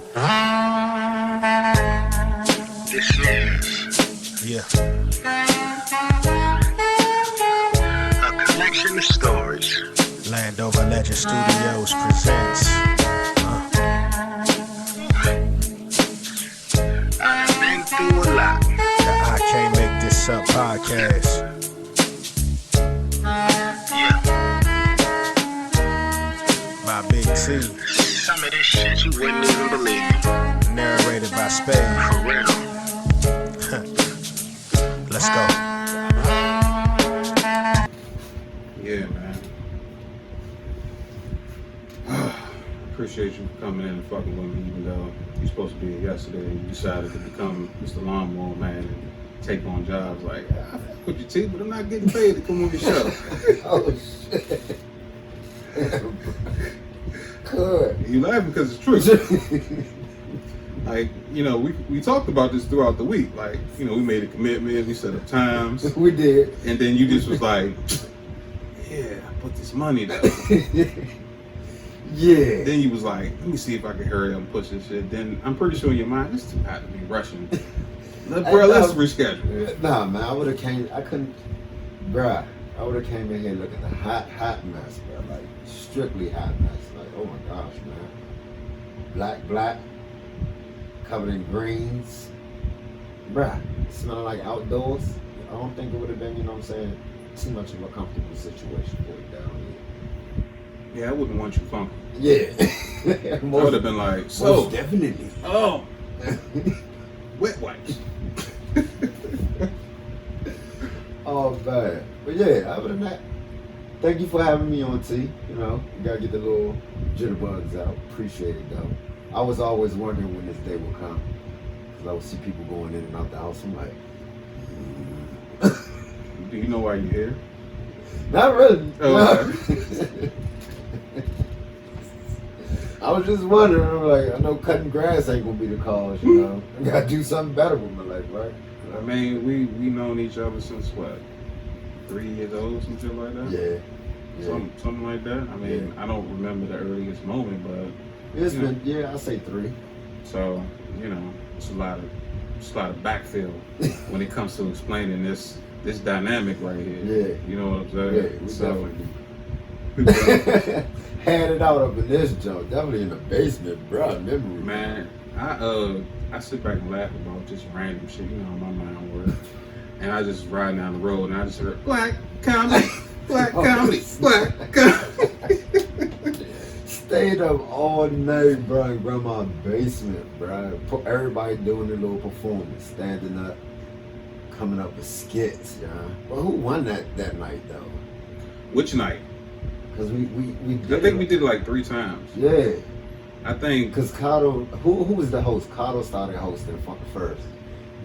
This is a collection of stories. Landover Legend Studios presents. I've been through a lot. The I Can't Make This Up podcast. Yeah. By Big T. Some of this shit you wouldn't even believe. Narrated by Spade. For real. Let's go. Yeah, man. Appreciate you coming in and fucking with me, even though you're supposed to be here yesterday. You decided to become Mr. Longmore, man, and take on jobs like, I fuck with your teeth, but I'm not getting paid to come on your show. Oh shit. Good. You laughing because it's true. Like, you know, we talked about this throughout the week. Like, you know, we made a commitment, we set up times. We did. And then you just was like, yeah, I put this money down. Yeah. Then you was like, let me see if I can hurry up and push this shit. Then I'm pretty sure in your mind, it's too hot to be rushing. Bro, let's reschedule. Nah, man, I would have came, I couldn't, bruh, I would have came in here looking a hot mess, bro. Like, strictly hot mess. Like, oh my gosh, man. Black, covered in greens. Bruh, smelling like outdoors. I don't think it would have been, you know what I'm saying, too much of a comfortable situation for you down here. Yeah, I wouldn't want you funky. Yeah. I would have been like, so. Most definitely. Oh. Wet wipes. Oh, man. But yeah, other than that, thank you for having me on, T. You know, you gotta get the little jitterbugs out. Appreciate it, though. I was always wondering when this day would come. Because I would see people going in and out the house. I'm like, Do you know why you're here? not really. Oh, No. I was just wondering, I'm like, I know cutting grass ain't gonna be the cause, you know. I gotta do something better with my life, right? I mean, we known each other since what? 3 years old, some shit like that? Yeah. Something like that. I mean, I don't remember the earliest moment, but It's been, I say 3. so, you know, it's a lot of backfill when it comes to explaining this dynamic right here. Yeah. You know what I'm saying? Yeah, we So, definitely had it out up in this joint, definitely in the basement, bro. Memory, man, I sit back and laugh about just random shit. You know how my mind works. And I just ride down the road and I just heard black comedy, black comedy, black comedy. Stayed up all night, bro, in grandma's basement, bro. Everybody doing their little performance, standing up, coming up with skits, yeah. Well, who won that night though? Which night? Cause we I think we did it like 3 times. Yeah. I think. Cause Cotto, who was the host? Cotto started hosting first.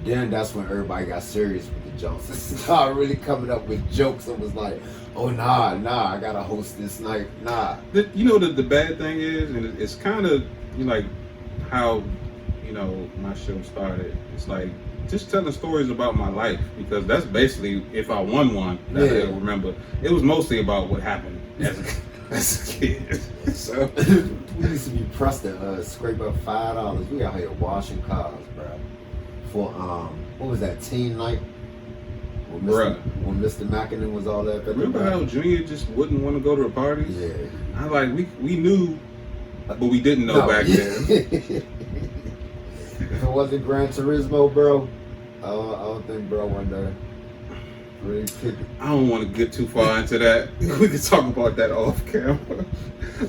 Then that's when everybody got serious with the jokes. Started really coming up with jokes and was like, oh nah, I gotta host this night. Nah. You know the bad thing is, and it's kind of like how, you know, my show started. It's like just telling stories about my life, because that's basically, if I won one that I remember, it was mostly about what happened as a kid. So we used to be pressed to scrape up $5. We out here washing cars, bro. For what was that, teen night? When Mr. Mackinnon was all that. Remember how Junior just wouldn't want to go to the parties? Yeah. I like we knew, but we didn't know back then. If it wasn't Gran Turismo, bro, I don't think bro one day really kicked it. I don't want to get too far into that. We could talk about that off camera.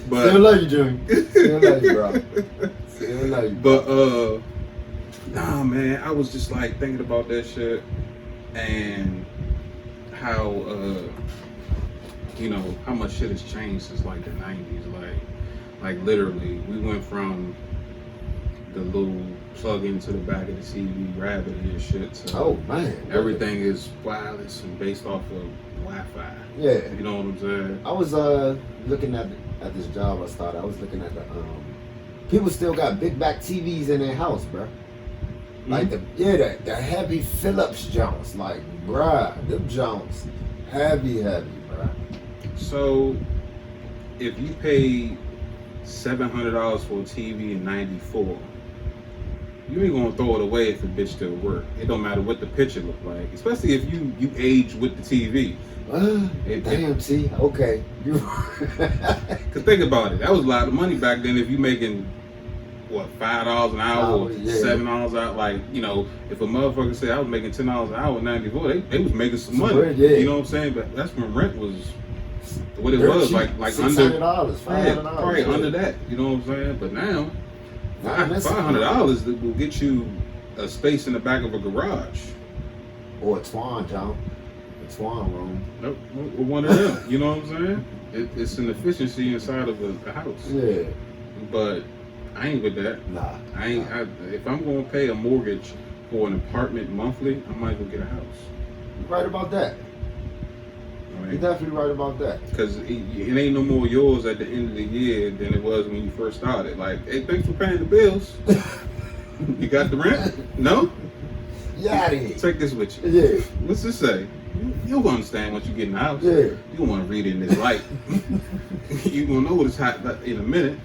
But Still love you, Junior. Still love you, bro. Still love you. But nah, man, I was just like thinking about that shit and how you know, how much shit has changed since like the 90s. Like literally, we went from the little plug into the back of the TV rabbit and shit to oh man, everything is wireless and based off of Wi-Fi. Yeah. You know what I'm saying? I was looking at this job I started. I was looking at the people still got big back TVs in their house, bro. Like the heavy Philips Jones, like bruh, them Jones, heavy, bruh. So if you paid $700 for a TV in '94, you ain't gonna throw it away if the bitch still work. It don't matter what the picture look like, especially if you age with the TV. Damn, see, okay. Cause think about it, that was a lot of money back then. If you making what, $5 an hour or $7 an hour, like, you know, if a motherfucker say I was making $10 an hour in '94, they was making some money. Yeah. You know what I'm saying? But that's when rent was what it was, like $600, $500, probably under that. You know what I'm saying? But now, $500 will get you a space in the back of a garage or a Twan, John. A Twan room. Nope, or one of them. You know what I'm saying? It's an efficiency inside of a house. Yeah. But I ain't with that. Nah. If I'm gonna pay a mortgage for an apartment monthly, I might as well get a house. You're right about that. Right? You're definitely right about that. Because it ain't no more yours at the end of the year than it was when you first started. Like, hey, thanks for paying the bills. You got the rent? No? Yeah, out of here. Take this with you. Yeah. What's this say? You'll understand once you get in the house. Yeah. You don't want to read it in this light. You gonna know what it's hot in a minute.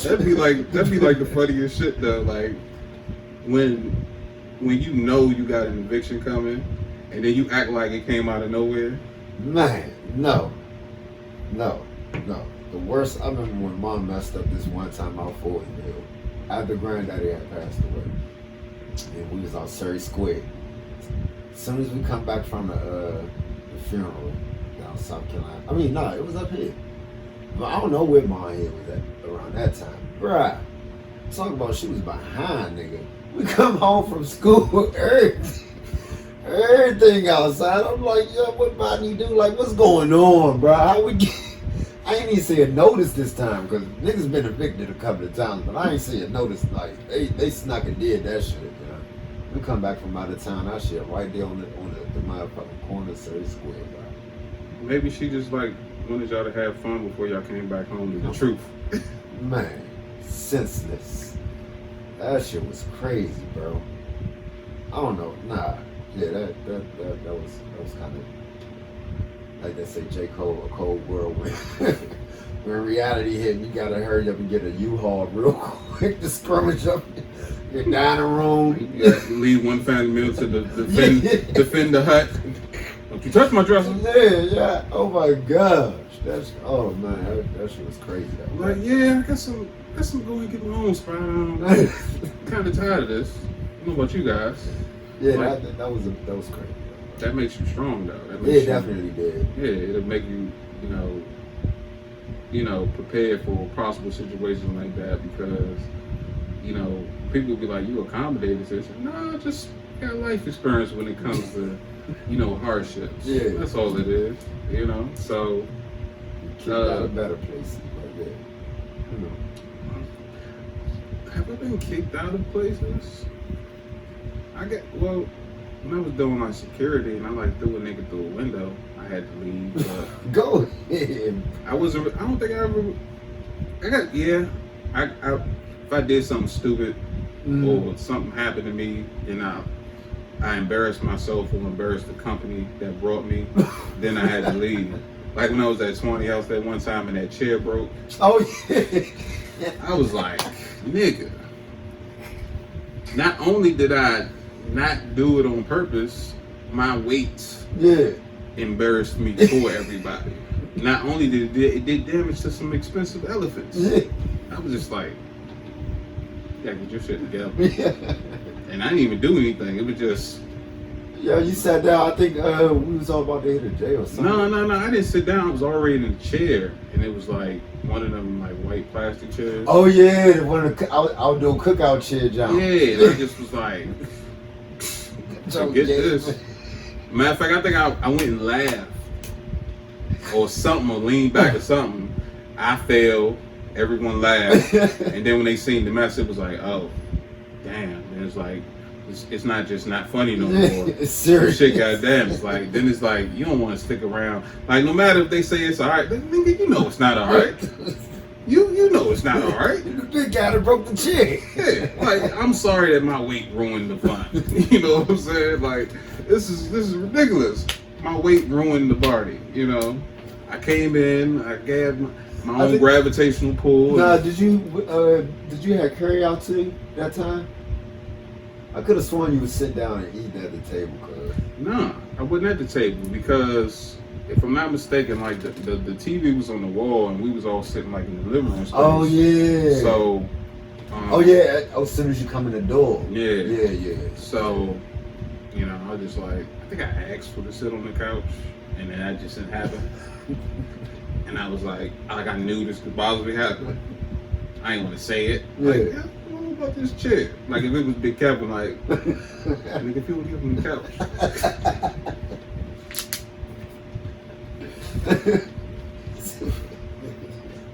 That'd be like the funniest shit though. Like when you know you got an eviction coming, and then you act like it came out of nowhere. Man, no. The worst. I remember when Mom messed up this one time out 40 Hill after Granddaddy had passed away, and we was on Surrey Square. As soon as we come back from the funeral down South Carolina, it was up here. But I don't know where Mom Hill was at around that time. Bruh, talk about she was behind, nigga. We come home from school, everything outside. I'm like, yo, what about you do? Like, what's going on, bro? How we get? I ain't even see a notice this time because niggas been evicted a couple of times, but I ain't see a notice. Like they snuck and did that shit. You know? We come back from out of town, that shit right there on the motherfucking corner of Surrey Square, bro. Maybe she just like wanted y'all to have fun before y'all came back home to the truth. Man, senseless. That shit was crazy, bro. I don't know. Nah. Yeah, that was kind of like they say, J. Cole, a cold world when reality hit, you gotta hurry up and get a U-Haul real quick to scrummage up your dining room. You gotta leave one family meal to defend the hut. Don't you touch my dresser. Yeah. Oh my gosh. Oh man, that shit was crazy though. Like, yeah, I got some go and get my own spot. Kind of tired of this. I don't know about you guys. Yeah, like, that was crazy. That makes you strong though. It definitely did. Yeah, it'll make you, prepared for possible situations like that because, people will be like, you accommodated this. No, just got life experience when it comes to, hardships. Yeah. That's all it is, so. Kicked out of better places like that. Have I been kicked out of places? When I was doing my security and I threw a nigga through a window, I had to leave. But go ahead. I don't think I ever. If I did something stupid or something happened to me, then I embarrassed myself or embarrassed the company that brought me, then I had to leave. Like when I was at Swanee House that one time and that chair broke. Oh yeah. I was like, nigga. Not only did I not do it on purpose, my weight embarrassed me for everybody. Not only did it did damage to some expensive elephants. Yeah. I was just like, yeah, get your shit together. And I didn't even do anything. It was just. Yeah, you sat down. I think we was all about to hit a J or something. No. I didn't sit down. I was already in a chair, and it was like one of them like white plastic chairs. Oh yeah, one of the outdoor cookout chair, John. Yeah, and I just was like, get this. Matter of fact, I think I went and laughed or something, or leaned back or something. I fell. Everyone laughed, and then when they seen the mess, it was like, oh, damn. And it's like. It's not just not funny no more. It's serious. Shit, goddamn. It's like then it's like you don't want to stick around. Like no matter if they say it's alright, nigga, you know it's not alright. You know it's not alright. The big guy that broke the chair. Yeah, like I'm sorry that my weight ruined the fun. You know what I'm saying? Like this is ridiculous. My weight ruined the party. I came in, I My own gravitational pull. Nah, did you have carry out too that time? I could have sworn you would sit down and eat at the table, cuz. Nah, I wasn't at the table because if I'm not mistaken, like the TV was on the wall and we was all sitting like in the living room space. Oh yeah. So. Oh yeah. As soon as you come in the door. Yeah. Yeah. So, you know, I just like I think I asked for to sit on the couch, and then that just didn't happen. And I was like I knew this could possibly happen. I ain't want to say it. Yeah. Like, yeah, I don't know about this chick. Like if it was Big Kevin, like, nigga, if you would give him the couch.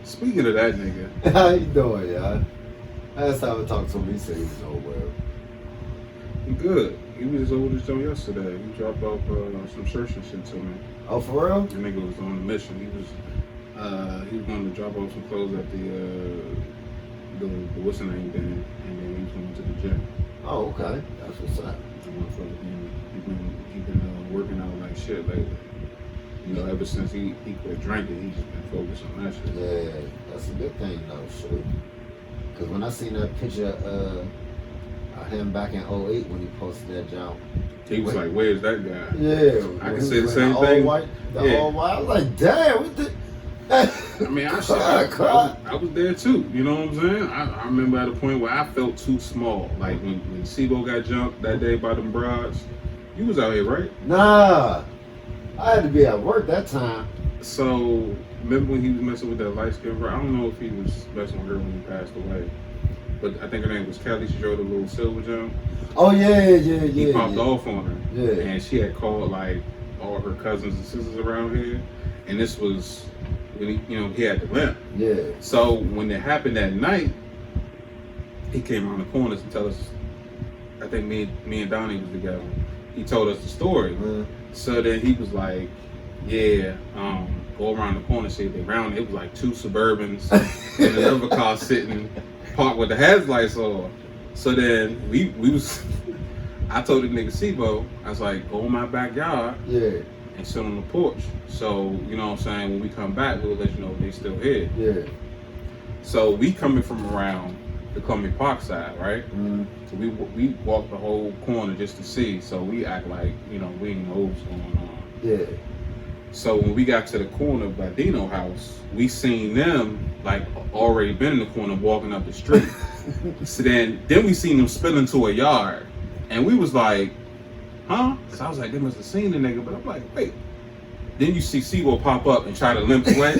Speaking of that nigga, How you doing, y'all? Last time I talked to him, he said he was over well. he good. He was over this joint yesterday. He dropped off some shirts and shit to me. Oh, for real? The nigga was on a mission. He was going to drop off some clothes at the what's the name band, and then he was going to the gym. Oh, okay. That's what's up. The motherfucker, he been working out like shit lately. You know, ever since he quit drinking, he's just been focused on that shit. Yeah, that's a good thing though, sure. Cause when I seen that picture of him back in 08 when he posted that jump, He was like, "Where's that guy?" yeah, I when can he say the was same wearing thing. All white, the Yeah. all white. I was like, damn, what the? I mean, I was there too. You know what I'm saying? I remember at a point where I felt too small. Like when Sibo got jumped that day by them broads. You was out here, right? Nah, I had to be at work that time. So remember when he was messing with that light skinned girl? I don't know if he was messing with her when he passed away, but I think her name was Kelly. She drove the little silver jump. Oh yeah. He popped off on her. Yeah. And she had called like all her cousins and sisters around here, and this was when he had the limp. Yeah. So when it happened that night, he came around the corners and tell us. I think me and Donnie was together. He told us the story. Mm. So then he was like, "Yeah, go around the corner, see if they round." It was like two Suburbans and another car sitting parked with the headlights on. So then we was. I told the nigga Sibo, I was like, "Go in my backyard." Yeah. And sit on the porch. So, you know what I'm saying, when we come back, we'll let you know if they still here. Yeah. So we coming from around the Columbia Park side, right? Mm. So we walked the whole corner just to see. So we act like, we didn't know what was going on. Yeah. So when we got to the corner by Dino house, we seen them like already been in the corner walking up the street. So then we seen them spill into a yard. And we was like, huh? So I was like, they must have seen the nigga, but I'm like, wait. Then you see Sibo pop up and try to limp away.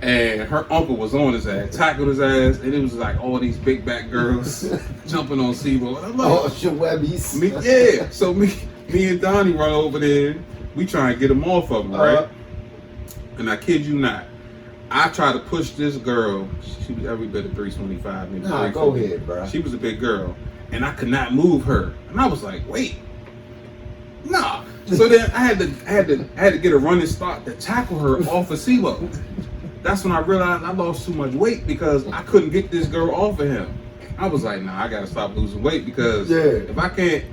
And her uncle was on his ass, tackled his ass, and it was like all these big back girls jumping on Sibo. And I'm like, Oh, Shawebbies. yeah. So me and Donnie run over there. We try and get him off of him, right? And I kid you not, I try to push this girl. She was every bit of 325, maybe. Nah, go ahead, bro. She was a big girl. And I could not move her, and I was like, "Wait, nah." So then I had to get a running start to tackle her off of Sibo. That's when I realized I lost too much weight because I couldn't get this girl off of him. I was like, "Nah, I gotta stop losing weight because if I can't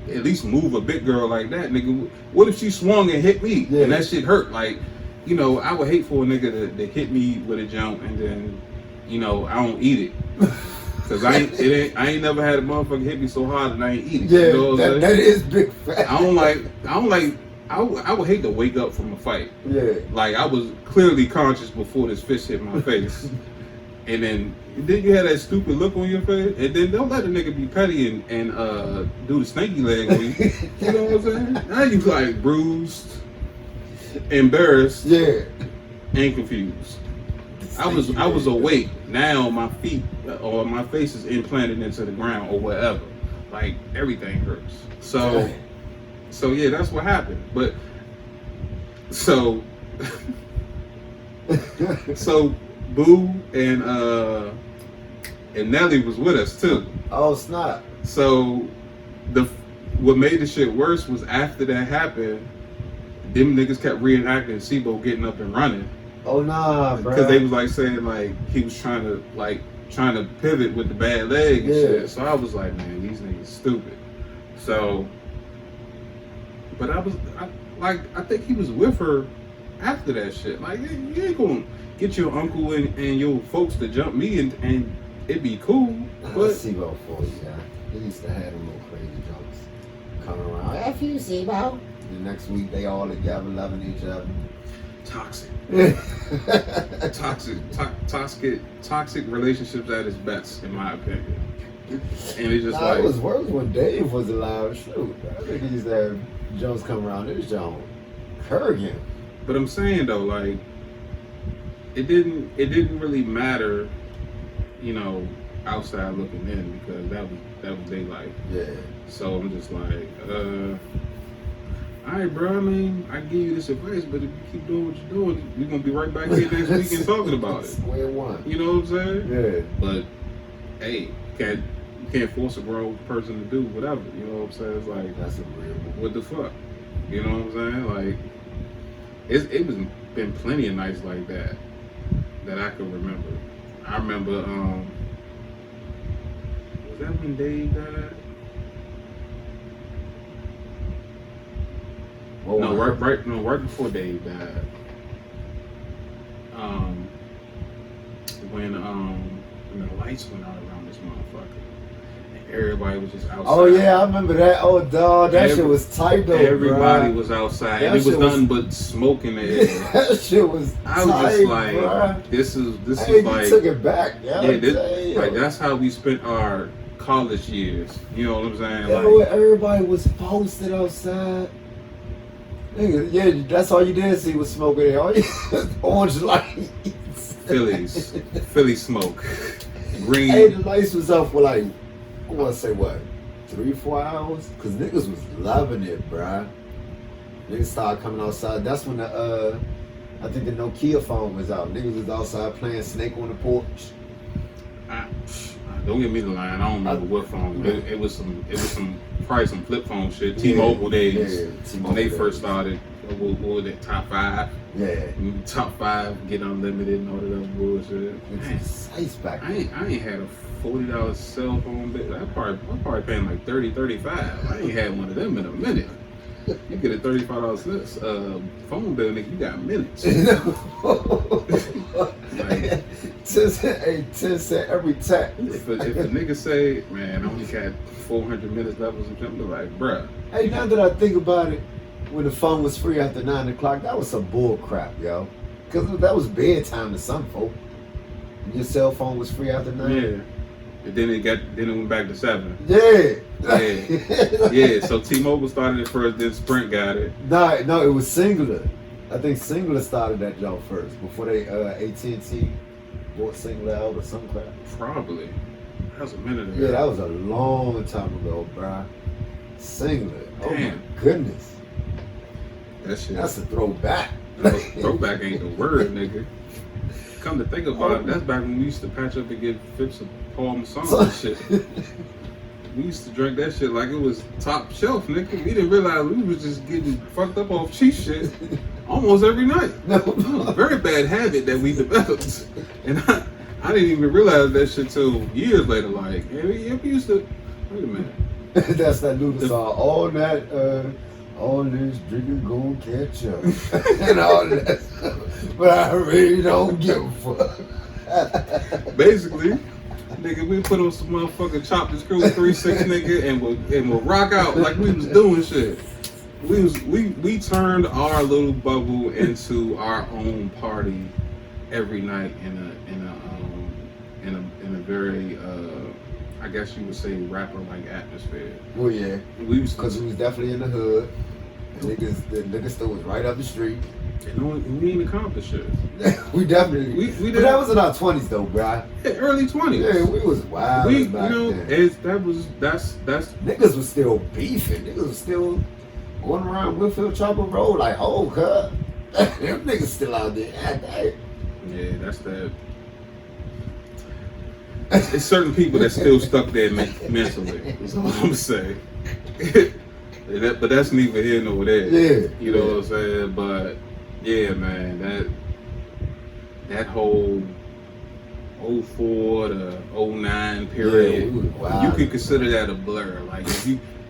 at least move a big girl like that, nigga, what if she swung and hit me and that shit hurt? Like, I would hate for a nigga to hit me with a jump and then, I don't eat it." Cause I ain't never had a motherfucker hit me so hard and I ain't eat it. Yeah, you know what I'm that is big fact. I would hate to wake up from a fight. Yeah. Like I was clearly conscious before this fist hit my face. And then you had that stupid look on your face. And then don't let a nigga be petty and do the stinky leg on you. You know what I'm saying? Now you like bruised, embarrassed, and confused. I was awake. Now my feet or my face is implanted into the ground or whatever. Like everything hurts. So yeah, that's what happened. But so Boo and Nelly was with us too. Oh snap! So what made the shit worse was after that happened, them niggas kept reenacting Sibo getting up and running. Oh nah, bro. Because they was like saying like he was trying to pivot with the bad leg and shit. So I was like, man, these niggas stupid. So, but I think he was with her after that shit. Like, you ain't gonna get your uncle and your folks to jump me and it'd be cool. But Sibo for you, yeah. He used to have them little crazy jokes coming around. F you, Sibo. The next week they all together loving each other. toxic. Toxic relationships at its best, in my opinion. And it's just It was worse when Dave was alive. Shoot, I think he used to have jokes come around this joint. Kurgan. But I'm saying though, like, it didn't really matter, you know, outside looking in, because that was their life. Yeah. So I'm just like, all right, bro. I mean, I give you this advice, but if you keep doing what you're doing, we're gonna be right back here next week and talking about it. Square one. You know what I'm saying? Yeah. But hey, you can't force a grown person to do whatever. You know what I'm saying? It's like, That's a real one. what the fuck? You know what I'm saying? Like, it was been plenty of nights like that I could remember. I remember, was that when Dave died? No, right before Dave died. When the lights went out around this motherfucker, and everybody was just outside. Oh yeah, I remember that. Oh dog, that shit was tight though. Everybody bruh. was outside, That and it was shit nothing but smoke in the air. That shit was I was tight, just like, bruh. this is Hey, you like, took it back, yeah. like that's how we spent our college years. You know what I'm saying? Yeah, Like, everybody was posted outside. Nigga, yeah, that's all you did see was smoke in there. All you orange lights. Philly smoke, green. Hey, the lights was up for like, I want to say what, 3-4 hours? Cause niggas was loving it, bruh. Niggas started coming outside. That's when the I think the Nokia phone was out. Niggas was outside playing Snake on the porch. Don't give me the line. I don't remember what phone. It was probably some flip phone shit. T-Mobile days. T-Mobile when they days. first started. What was it? Top 5. Yeah. Top 5, get unlimited and all that other bullshit. It's ice back I ain't had a $40 cell phone bill. I'm probably paying like $35. I ain't had one of them in a minute. You get a $35 phone bill, nigga, you got minutes. Like, 10 cent every tap. if a nigga say, man, I only got 400 minutes left or something, like, bruh. Hey, now that I think about it, when the phone was free after 9 o'clock, that was some bull crap, yo. Because that was bedtime to some folk. Your cell phone was free after 9? Yeah. And then it went back to 7. Yeah. Yeah. So T-Mobile started it first, then Sprint got it. No, it was Singular. I think Singular started that job first before they AT&T bought Singular out or some crap. Probably. That was a minute ago. Yeah, that was a long time ago, bruh. Singular. Oh Damn. my goodness. That shit. That's a throwback. Throwback ain't the word, nigga. Come to think about it, that's back when we used to patch up and get flips of Paul Masson and shit. We used to drink that shit like it was top shelf, nigga. We didn't realize we was just getting fucked up off cheap shit almost every night. It was a very bad habit that we developed. And I didn't even realize that shit till years later. Like, yeah, we used to, wait a minute. That's that new song. All this drinking gon' catch up. And all that stuff. But I really don't give a fuck. Basically, nigga, we put on some motherfucking Chop the Screw 3-6, nigga, and we'll rock out like we was doing shit. We turned our little bubble into our own party every night in a very I guess you would say rapper-like atmosphere. Well, yeah. We was Because we was definitely in the hood. The nigga store was right up the street. and we ain't accomplished shit. We definitely. We But did that was in our 20s though, bruh. early 20s. Yeah, we was wild We, back you know, then. that's Niggas was still beefing. Niggas was still going around Whitfield Chopper Road like, oh, cut. Them niggas still out there. yeah, that's that. It's certain people that still stuck there mentally. Is all I'm saying. But that's neither here nor there. Yeah. You know what I'm saying? But yeah, man, that whole 04 to 09 period, Yeah, we was wild. you could consider that a blur. Like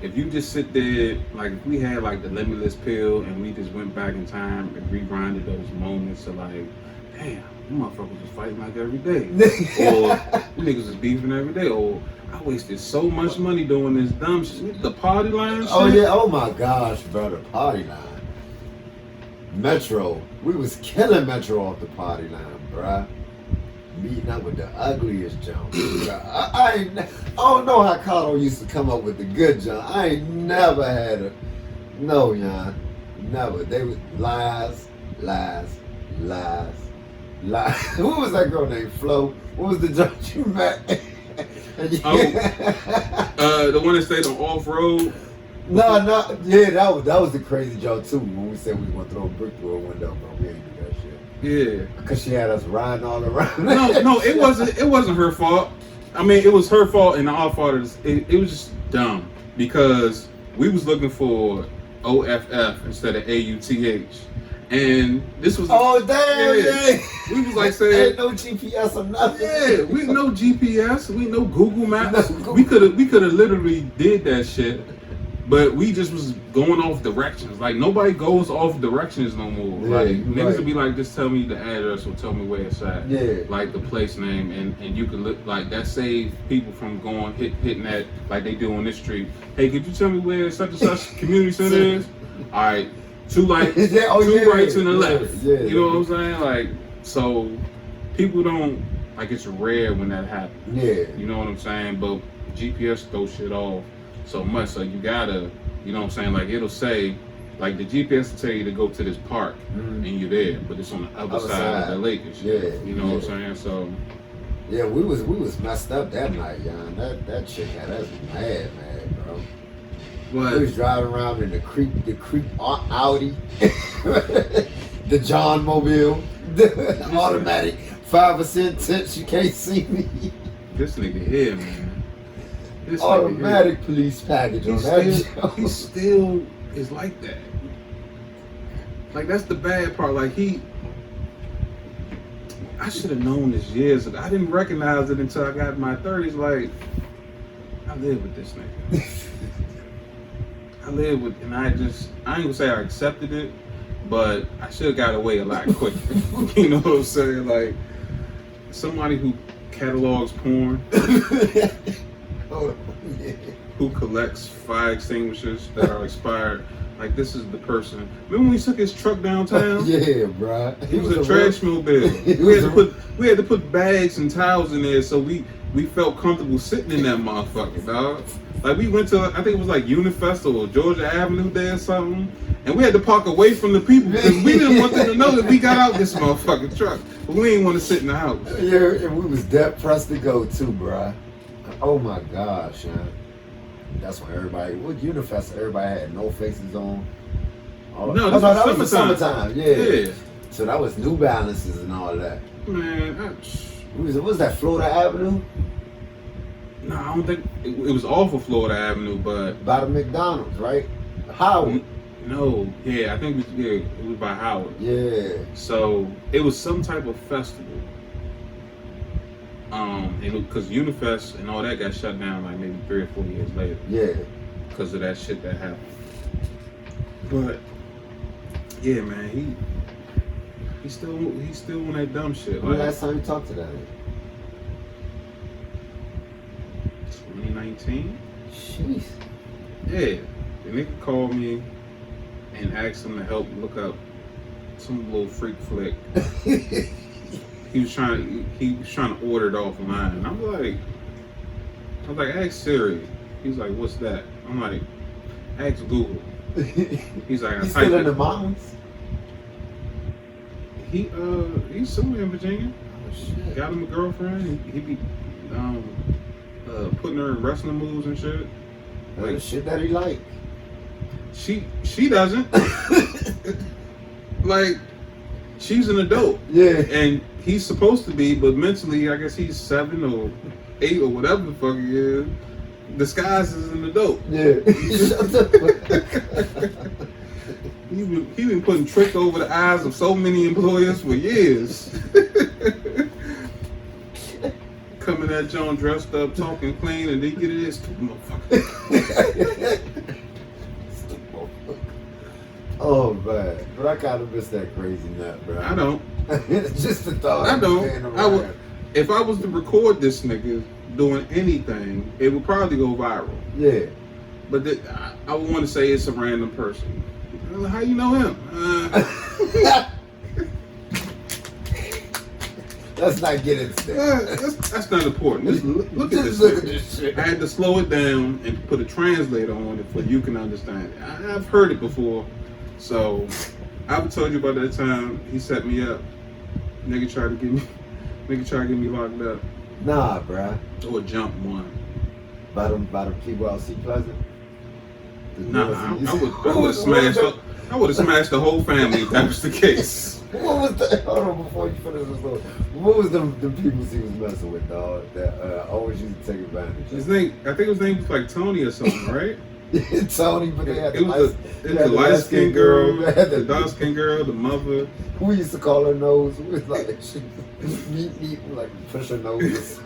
if you just sit there, like if we had like the limitless pill and we just went back in time and rewinded those moments to like, damn, you motherfuckers was fighting like every day. Or you niggas was beefing every day. Or I wasted so much money doing this dumb shit. The party line shit. Oh yeah, oh my gosh, bro, the party line. Metro, we was killing Metro off the party line, bruh. Meeting up with the ugliest junk. I don't know how Carlo used to come up with the good junk. I ain't never had a, no, y'all, never. They was lies. What was that girl named Flo? What was the junk you met? The one that stayed on off road. No, yeah, that was the crazy joke too. When we said we was gonna throw a brick through a window, but we ain't do that shit. Yeah, because she had us riding all around. No, it wasn't her fault. I mean, it was her fault and our fault. It was just dumb because we was looking for OFF instead of AUTH, and this was. Oh damn! Yeah. We was like saying, ain't no GPS or nothing. Yeah, we no GPS, we no Google Maps. We could have literally did that shit. But we just was going off directions. Like nobody goes off directions no more. Yeah, like niggas right. would be like, just tell me the address or tell me where it's at. Yeah. Like the place name, and you could look like that saved people from going hitting that like they do on this street. Hey, could you tell me where such and such community center is? All right, two rights and the left. Yeah, you know what I'm saying? Like so, people don't like it's rare when that happens. Yeah. You know what I'm saying? But GPS throws shit off so much, so you gotta, you know what I'm saying, like it'll say, like the GPS will tell you to go to this park, and you're there, but it's on the other side of the lake and shit. Yeah, you know what I'm saying? So yeah, we was messed up that night, y'all. That chick had us mad, bro. what? We was driving around in the creep Audi, the John Mobile, the automatic 5% tips. You can't see me. This nigga here, man. This Automatic nigga police package on that. He still is like that. Like that's the bad part. Like I should have known this years ago. I didn't recognize it until I got in my 30s. Like I live with this nigga. And I ain't gonna say I accepted it, but I should have got away a lot quicker. You know what I'm saying? Like somebody who catalogs porn. Who collects fire extinguishers that are expired? Like this is the person. Remember when we took his truck downtown? Yeah, bro. He was a trash mobile. We had to put bags and towels in there so we felt comfortable sitting in that motherfucker, dog. Like we went to, I think it was like Unifest or Georgia Avenue there or something, and we had to park away from the people because we didn't want them to know that we got out this motherfucking truck, but we didn't want to sit in the house. Yeah, and we was dead pressed to go too, bro. Oh my gosh, man. That's when with Unifest, everybody had no faces on. No, that was the summertime. Yeah. So that was New Balances and all that. Man, what was that, Florida Avenue? No, I don't think it was off of Florida Avenue, but by the McDonald's, right? Howard. No, yeah, I think it was by Howard. Yeah. So it was some type of festival. Because Unifest and all that got shut down like maybe 3 or 4 years later. Yeah. Because of that shit that happened. But yeah, man, he's still on that dumb shit. When last time you talked to that nigga? 2019. Jeez. Yeah, the nigga called me and asked him to help look up some little freak flick. He was trying to order it off of mine, and I was like, ask Siri. He's like, what's that? I'm like, ask Google. He's like, he's still in the mountains. He's somewhere in Virginia. Oh shit. Got him a girlfriend. He be putting her in wrestling moves and shit. Like the shit that he like. She doesn't. Like, she's an adult. Yeah. And he's supposed to be, but mentally, I guess he's 7 or 8 or whatever the fuck he is. Disguised as an adult. Yeah. He been putting trick over the eyes of so many employers for years. come in that joint dressed up, talking clean, and they get it in, stupid motherfucker. Oh man, but I kind of miss that crazy nut, bro. I don't. Just the thought. I of don't. being I would. around. If I was to record this nigga doing anything, it would probably go viral. Yeah. But I would want to say it's a random person. How you know him? Let's not get into that. That's not important. Just look at this. Just look at this shit. I had to slow it down and put a translator on it for you can understand it. I've heard it before, so I've told you about that time he set me up. Nigga tried to get me locked up. Nah, bruh. Or jump one. By them people out see Pleasant. Nah, I would have smashed the whole family if that was the case. What was the? Hold on, before you finish this story. What was them people he was messing with, dog? That always used to take advantage of. His name, I think his name was like Tony or something, right? Tony, but they had It was the light skinned girl, the dark skinned girl, the mother. We used to call her nose. We was like, she meat, like push her nose.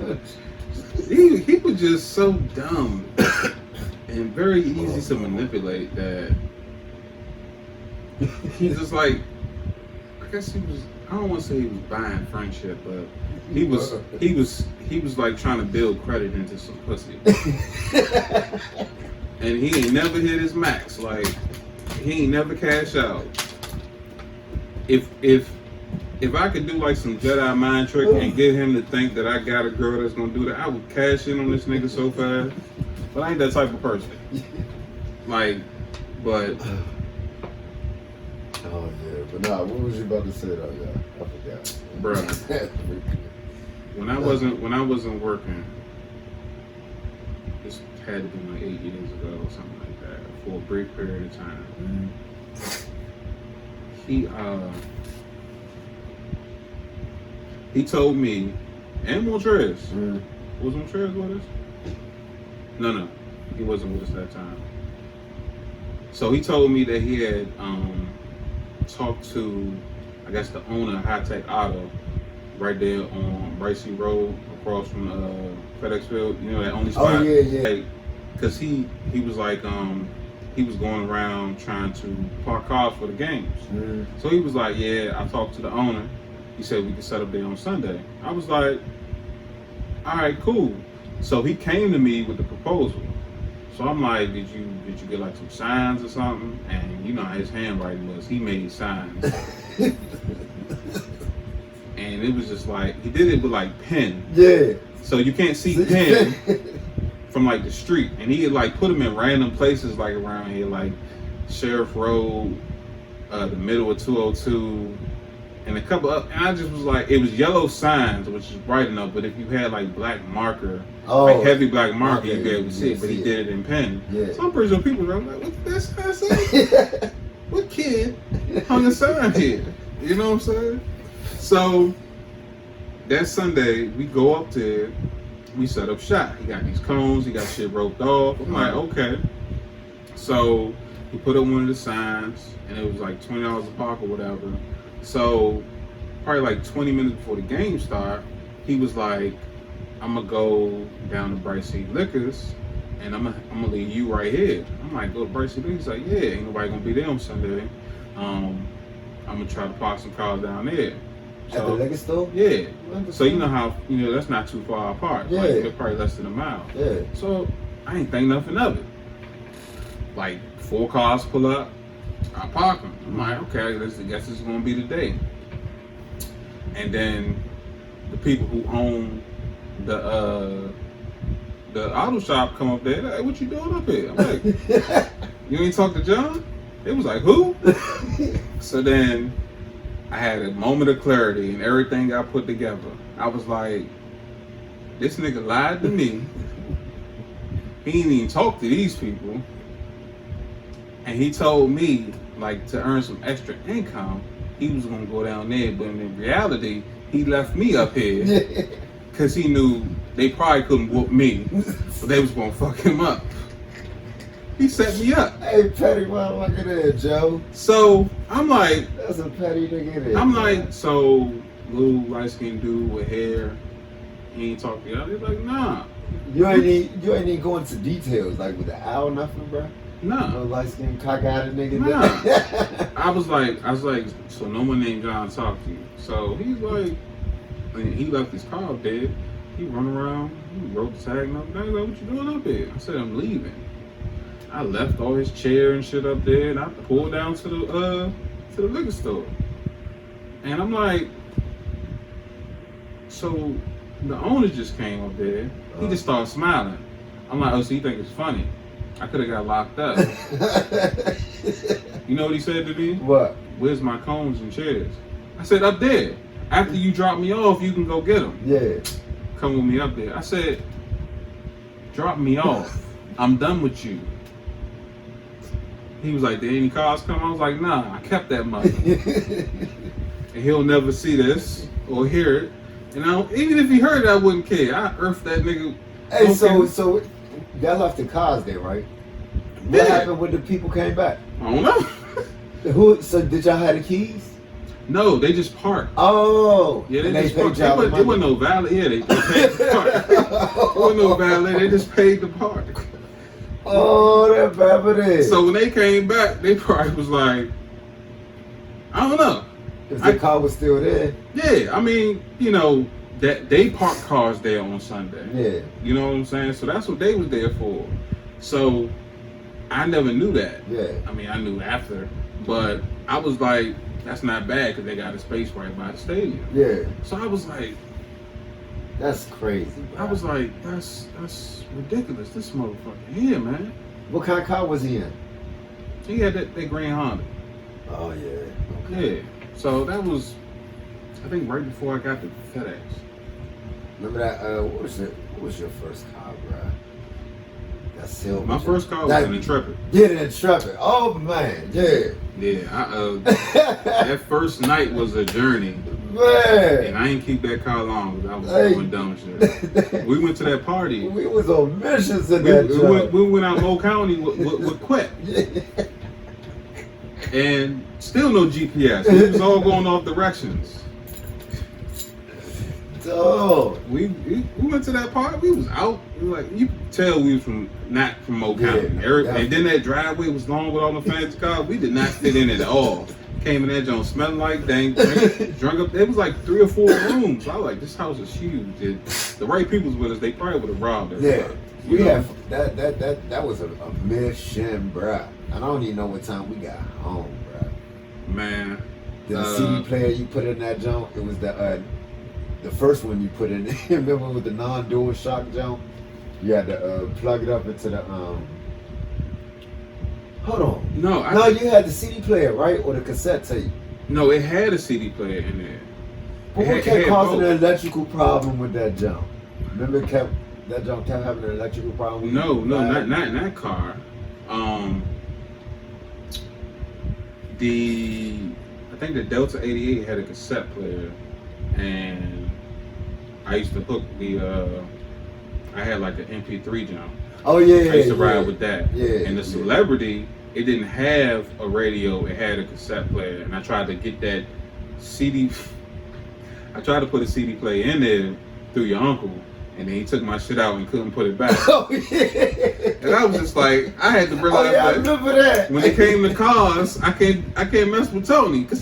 He was just so dumb and very easy to manipulate that he's just like, I guess he was, I don't want to say he was buying friendship, but he was like trying to build credit into some pussy. And he ain't never hit his max. Like, he ain't never cash out. If I could do like some Jedi mind trick and get him to think that I got a girl that's gonna do that, I would cash in on this nigga so fast. But I ain't that type of person. Like, but Oh yeah, but nah, what was you about to say though? Yeah, I forgot. bruh, when I wasn't working, this had to be like 8 years ago or something like that, for a brief period of time. He told me, and Montrez, was Montrez with us? No, he wasn't with us that time. So he told me that he had talked to, I guess, the owner of High Tech Auto right there on Bricey Road across from FedEx Field, you know, that only spot. Oh yeah. Like, cause he was like, he was going around trying to park cars for the games. So he was like, yeah, I talked to the owner. He said we could set up there on Sunday. I was like, all right, cool. So he came to me with the proposal. So I'm like, did you get like some signs or something? And you know how his handwriting was. He made signs. And it was just like, he did it with like pen. Yeah. So you can't see pen from like the street. And he had like put them in random places like around here, like Sheriff Road, the middle of 202, and a couple up. And I just was like, it was yellow signs, which is bright enough, but if you had like black marker, like heavy black marker, you'd be able to see it, but he did it in pen. Yeah. So I'm pretty sure people were like, what did that sign say? What kid hung a sign here? You know what I'm saying? So that Sunday, we go up there, we set up shop. He got these cones, he got shit roped off. I'm like, okay. So we put up one of the signs, and it was like $20 a pop or whatever. So probably like 20 minutes before the game start, he was like, I'm gonna go down to Bricey Liquors, and I'm gonna leave you right here. I'm like, go to Bricey Liquors? He's like, yeah, ain't nobody gonna be there on Sunday. I'm gonna try to park some cars down there. So, at the liquor store? Yeah. So you know how, you know, that's not too far apart. Yeah. Like, they're probably less than a mile. Yeah. So I ain't think nothing of it. Like 4 cars pull up, I park them. I'm like, okay, I guess this is gonna be the day. And then the people who own the auto shop come up there, like, hey, what you doing up here? I'm like, you ain't talk to John? It was like, who? So then I had a moment of clarity and everything got put together. I was like, this nigga lied to me. He ain't even talk to these people. And he told me, like, to earn some extra income, he was gonna go down there, but in reality, he left me up here because he knew they probably couldn't whoop me, so they was gonna fuck him up. He set me up. Hey, petty motherfucker there, Joe. So I'm like, that's a petty nigga there. I'm like, so little light skinned dude with hair, he ain't talk to y'all. He's like, nah. You ain't even go into details like with the owl nothing, bro. Nah. No light skinned cock-eyed nigga. Nah. I was like, so no one named John talked to you. So he's like, and he left his car up there. He run around, he wrote the tag number. I was like, what you doing up here? I said, I'm leaving. I left all his chair and shit up there, and I pulled down to the liquor store. And I'm like, so the owner just came up there. He just started smiling. I'm like, oh, so you think it's funny? I could have got locked up. You know what he said to me? What? Where's my cones and chairs? I said, up there. After you drop me off, you can go get them. Yeah. Come with me up there. I said, drop me off. I'm done with you. He was like, did any cars come? I was like, nah, I kept that mother. And he'll never see this or hear it. And even if he heard it, I wouldn't care. I earthed that nigga. Hey, okay. so y'all left the cars there, right? What happened when the people came back? I don't know. So did y'all have the keys? No, they just parked. Oh. Yeah, they and just paid parked. y'all the It money. wasn't no valet. Yeah, they paid the park. It wasn't no valet. They just paid the park. Oh, that bad. So when they came back, they probably was like, I don't know. If the car was still there. Yeah, I mean, you know, that they park cars there on Sunday. Yeah. You know what I'm saying? So that's what they was there for. So I never knew that. Yeah. I mean, I knew after, but I was like, that's not bad because they got a space right by the stadium. Yeah. So I was like, that's crazy, bro. I was like, that's ridiculous. This motherfucker here, man. What kind of car was he in? He had that green Honda. Oh, yeah. Yeah. So that was, I think, right before I got to FedEx. Remember that? What was your first car, bro? That silver. My first car was an Intrepid. Yeah, the Intrepid. Oh man, yeah. Yeah, that first night was a journey. Man. And I ain't keep that car long because I was doing dumb shit. We went to that party. We was on missions in that joint. We went out Mo County with Quet. Yeah. And still no GPS. We was all going off directions. Oh. We went to that party. We was out. We were like, you could tell we was not from Mo County. Yeah. And then that driveway was long with all the fancy cars. We did not fit in at all. Came in that joint smelling like dang drunk up. It was like 3 or 4 rooms. I was like, this house is huge. If the right people was with us, they probably would have robbed us. Yeah. We have that was a mission, bruh. And I don't even know what time we got home, bruh. Man. The CD player you put in that joint, it was the first one you put in. Remember with the non-dual shock joint? You had to plug it up into the Hold on. No, you had the CD player, right? Or the cassette tape? No, it had a CD player in there. But what kept causing an electrical problem with that jump? Remember that jump kept having an electrical problem? No, not in that car. I think the Delta 88 had a cassette player, and I used to hook I had like an MP3 jump. Oh yeah, I used to ride with that. Yeah. And the Celebrity, it didn't have a radio, it had a cassette player. And I tried to get that CD, I tried to put a CD player in there through your uncle, and then he took my shit out and couldn't put it back. Oh yeah. And I was just like, I had to realize I remember that. when it came to cars, I can't mess with Tony, because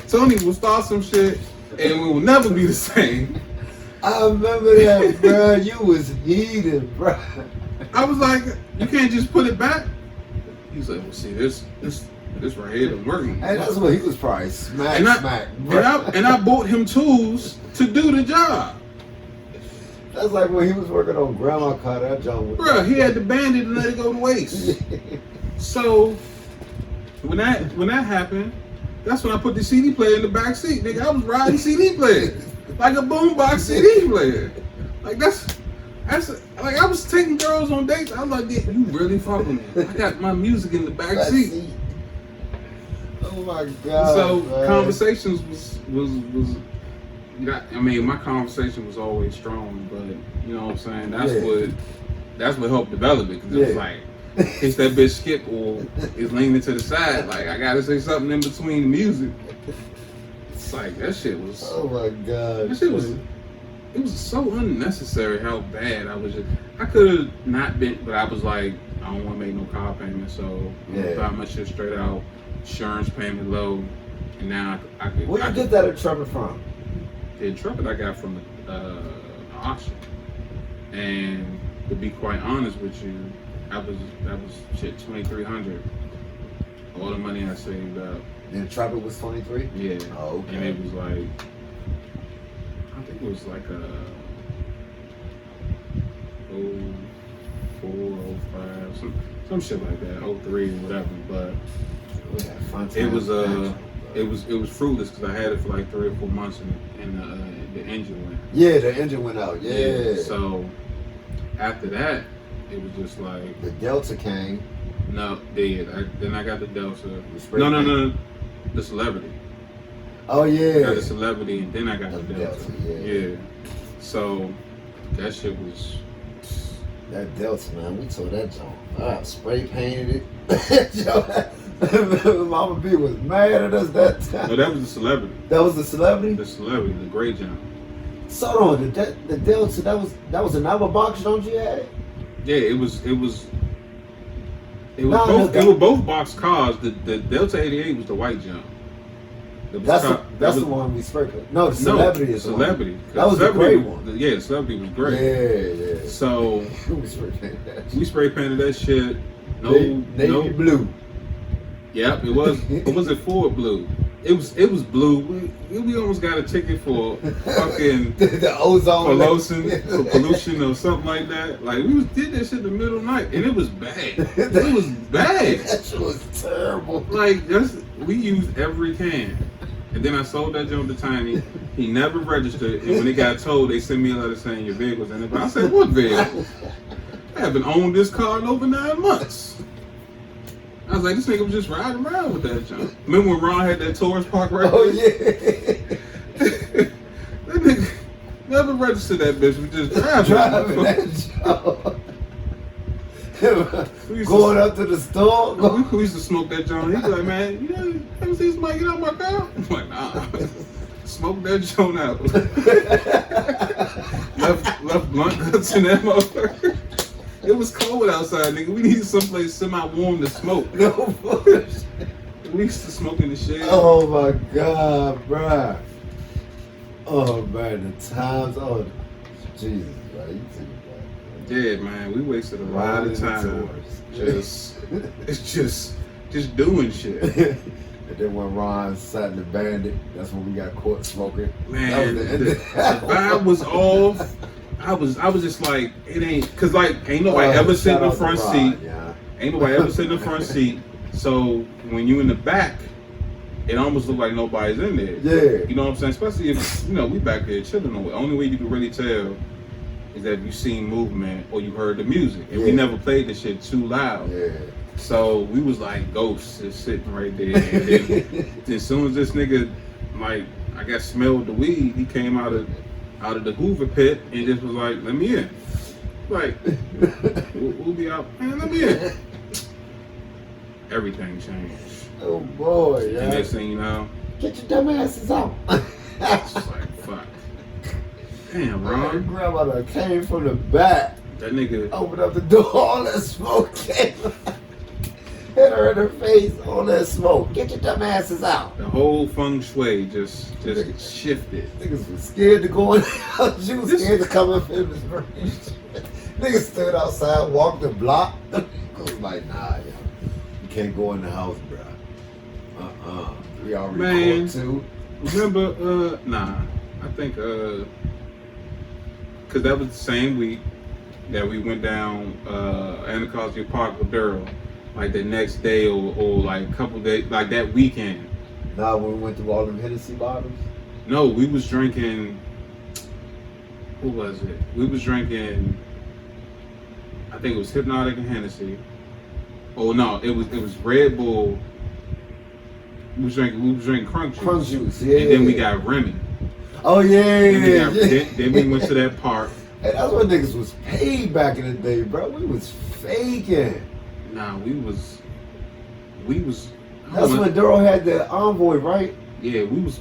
Tony will start some shit and we will never be the same. I remember that, bro. You was heated, bro. I was like, you can't just put it back. He's like, well, see, this right here is working. And that's what he was probably smack. And I bought him tools to do the job. That's like when he was working on Grandma car, that joint. Bro, he had to band it and let it go to waste. So when that happened, that's when I put the CD player in the back seat. Nigga, I was riding CD player like a boombox CD player. Like that's like I was taking girls on dates. I was like, yeah, you really fucking me. I got my music in the back seat. Oh my god. So man. conversations was I mean, my conversation was always strong, but you know what I'm saying? That's what helped develop it, because it was like, in case that bitch skip or is leaning to the side, like I gotta say something in between the music. It's like that shit was. Oh my god. That shit was. it was so unnecessary how bad I was. I could have not been, but I was like, I don't want to make no car payment, so I'm gonna buy my shit straight out, insurance payment low, and now I could. Where you get that intrepid from? The intrepid I got from the auction, and to be quite honest with you, that was shit $2,300. All the money I saved up. The intrepid was 23. Yeah. Oh, okay. And it was like, I think it was like a 04, 05, some shit like that, 03 or whatever. But it was fruitless because I had it for like 3 or 4 months and the engine went. Yeah, the engine went out. Yeah. So after that, it was just like the Delta came. No, then I got the Delta. No, the Celebrity. Oh yeah. I got the Celebrity, and then I got the Delta. Yeah. So that shit was. That Delta, man, we tore that joint. I spray painted it. Mama B was mad at us that time. No, that was the Celebrity. That was the Celebrity? The Celebrity, the gray jump. So on, the Delta, that was another box joint you had? Yeah, it was both. They were both box cars. The Delta 88 was the white jump. That's the one we sprayed. No, the Celebrity is the Celebrity. One. That was the gray one. Yeah, the Celebrity was great. Yeah. So we spray painted that shit. Navy blue. Yep, it was. It wasn't Ford blue. It was blue. We almost got a ticket for fucking the ozone pollution or something like that. Like we did that shit in the middle of the night, and it was bad. It was bad. That shit was terrible. Like we used every can, and then I sold that joint to Tiny. He never registered, and when it got towed, they sent me a letter saying your vehicle's in it. But I said, what vehicle? I haven't owned this car in over 9 months. I was like, this nigga was just riding around with that junk. Remember when Ron had that Taurus park right there? Oh, yeah. That nigga never registered that bitch. We just driving that junk. Going up to the store. We used to smoke that joint. He'd be like, man, you ever see somebody get out my car? I'm like, nah. Smoke that joint out. left blunt guts in that motherfucker. It was cold outside, nigga. We needed someplace semi-warm to smoke. No bullshit. We used to smoke in the shade. Oh my God, bruh. Oh man, the times. Oh, Jesus, bro. You take it back. Yeah, man. We wasted a lot of time. Just doing shit. And then when Ron sat in the Bandit, that's when we got caught smoking. Man, the vibe was off. I was just like, it ain't, cause like ain't nobody ever sit in the front seat. Yeah. Ain't nobody ever sit in the front seat. So when you in the back, it almost look like nobody's in there. Yeah. You know what I'm saying? Especially if we back there chilling. The only way you can really tell is that you seen movement or you heard the music. And we never played the shit too loud. Yeah. So we was like ghosts just sitting right there. And then as soon as this nigga like I guess smelled the weed, he came out of the Hoover pit and just was like, let me in. Like, we'll be out. Man, let me in. Everything changed. Oh boy, yeah. And next thing you know, get your dumb asses out. it's just like, fuck. Damn, Ron. Grandmother came from the back. That nigga opened up the door, all that smoke came. Hit her in her face, all that smoke. Get your dumb asses out. The whole feng shui just shifted. Niggas was scared to go in the house. You was scared to come in Fitness Branch. Niggas stood outside, walked the block. I was like, nah, yo. You can't go in the house, bro. We already caught too. Remember, I think, cause that was the same week that we went down Anacostia Park with Daryl. Like the next day or like a couple days, like that weekend. Nah, when we went through all them Hennessy bottles? No, we was drinking, who was it? We was drinking, I think it was Hypnotic and Hennessy. Oh no, it was Red Bull. We was drinking Crunk Juice. Crunk Juice, yeah. And then we got Remy. Oh yeah. Then we went to that park. Hey, that's what niggas was paid back in the day, bro. We was faking. Nah, we was. That's when Daryl had the Envoy, right? Yeah, we was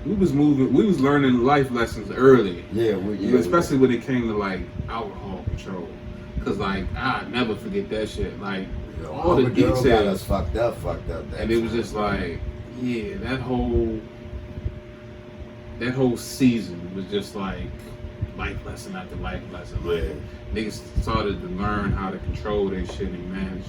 we was learning life lessons early. Yeah, Especially when it came to like alcohol control. Cause like I never forget that shit. Like all the details got us fucked up. And it was just like, yeah, that whole season was just like life lesson after life lesson. Like niggas started to learn how to control their shit and manage,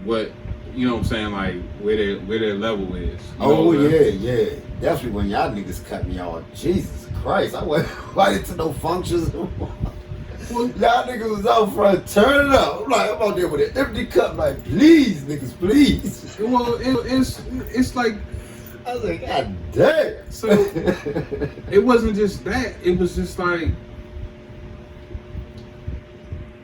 what I'm saying, like where their level is. Yeah. Definitely when y'all niggas cut me off. Jesus Christ, I wasn't invited to no functions. Y'all niggas was out front, turn it up. I'm like, I'm out there with an empty cup, like, please, niggas, please. Well, it's like, I was like, God damn. So it wasn't just that. It was just like,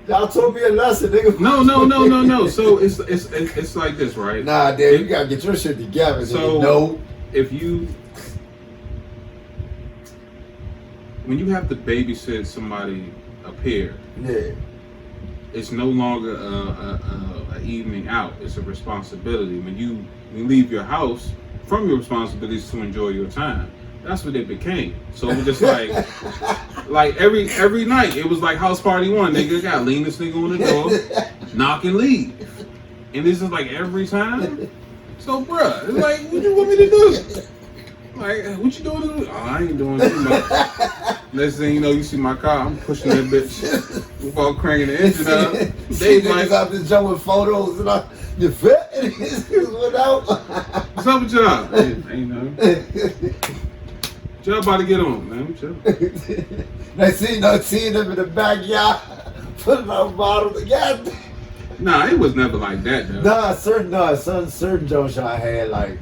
y'all told me a lesson, nigga. No. So it's like this, right? Nah, damn, you gotta get your shit together. So when you have to babysit somebody up here, it's no longer a evening out. It's a responsibility. When you leave your house, from your responsibilities to enjoy your time. That's what it became. So it was just like every night it was like house party one. Nigga got lean this nigga on the door, knock and leave, and this is like every time. So bruh, it's like, what you want me to do? Like, what you doing? Oh, I ain't doing too much. Next thing you know, you see my car, I'm pushing that bitch without cranking the engine up. They like out there jumping photos and I, you fit? And his went out. What's up with y'all? Ain't nothing. Y'all about to get on, man. Chill. Seeing them in the backyard, putting out bottles of gas. Nah, it was never like that though. Certain Jones y'all had like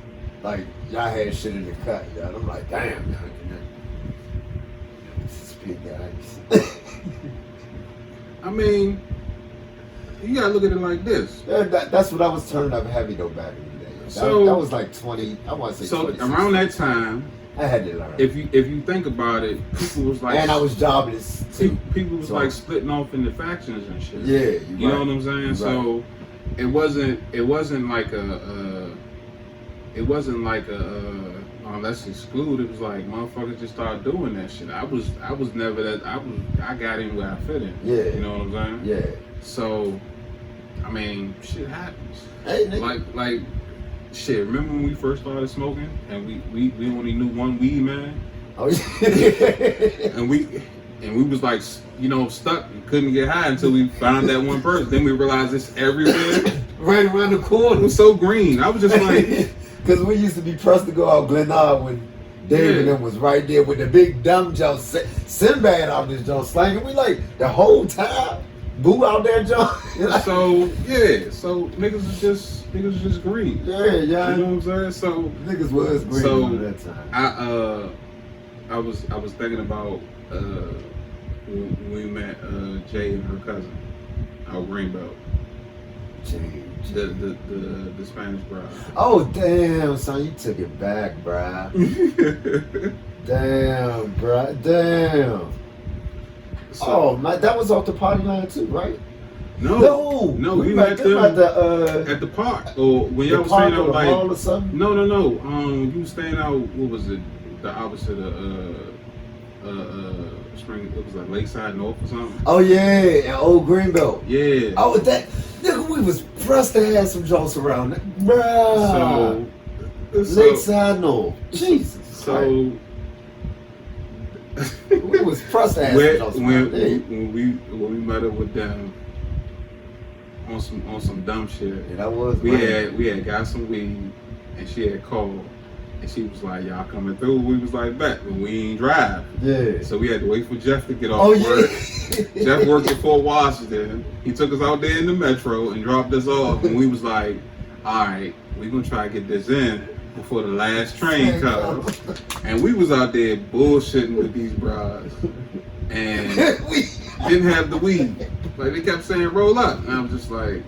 y'all had shit in the cut, y'all. I'm like, damn, y'all. This is big guys. I mean, you gotta look at it like this. That's what I was turning up heavy though back in the day. That was like 20. I want to say. So around that time, I had to learn. If you think about it, people was like, and I was jobless too. People was like splitting off into factions and shit. Yeah, you know what I'm saying. So it wasn't like a let's exclude. It was like motherfuckers just started doing that shit. I was never that. I got in where I fit in. Yeah, you know what I'm saying. Yeah. So, I mean, shit happens. Hey, nigga. Like. Shit, remember when we first started smoking and we only knew one weed man? Oh yeah. and we was like, stuck and couldn't get high until we found that one person. Then we realized it's everywhere. Right around the corner. It was so green. I was just like, because we used to be pressed to go out Glenard when David and them was right there with the big dumb jump Sinbad out this jump slanging. We like the whole time. Boo out there, John. So niggas was just green. Yeah. You know what I'm saying? So niggas was green at that time. I was thinking about when we met Jay and her cousin, our Greenbelt. Jay. The Spanish bride. Oh damn, son, you took it back, bruh. Damn, bruh. Damn. So, man, that was off the party line too, right? No. We met them at the park. Or when y'all was staying out like or something? No. You was staying out. What was it? The opposite of Spring. It was like Lakeside North or something. Oh yeah, and Old Greenbelt. Yeah. Oh, that nigga, we was pressed to have some jokes around, bruh. So Lakeside North. Jesus. So. We was pressed to have some jokes around. When we met up with them on some dumb shit. Yeah, that was. We had got some weed, and she had called. And she was like, y'all coming through? We was like, bet, but we ain't drive. Yeah. So we had to wait for Jeff to get off work. Jeff worked at Fort Washington. He took us out there in the metro and dropped us off. And we was like, all right, we gonna try to get this in before the last train comes. And we was out there bullshitting with these brides. And didn't have the weed. Like, they kept saying, roll up. And I was just like,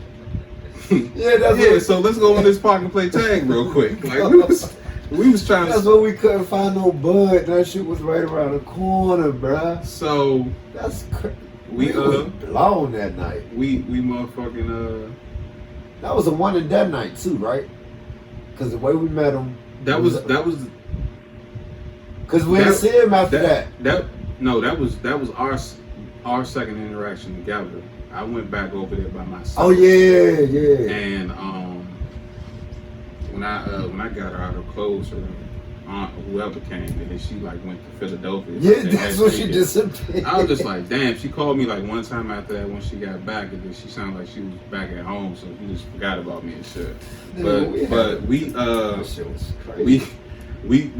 so let's go in this park and play tag real quick. Like, we was trying to. That's what we couldn't find no bud. That shit was right around the corner, bruh. So that's crazy. We was blown that night. We motherfucking That was a one and done night too, right? Because the way we met him. That was Cause we didn't see him after that. That was our second interaction together. I went back over there by myself. Oh yeah. And when I got her out of clothes, her aunt, whoever came, and then she like went to Philadelphia. Yeah, that's when she disappeared. I was just like, damn. She called me like one time after that when she got back, and then she sounded like she was back at home, so she just forgot about me and shit. But we that shit was crazy. we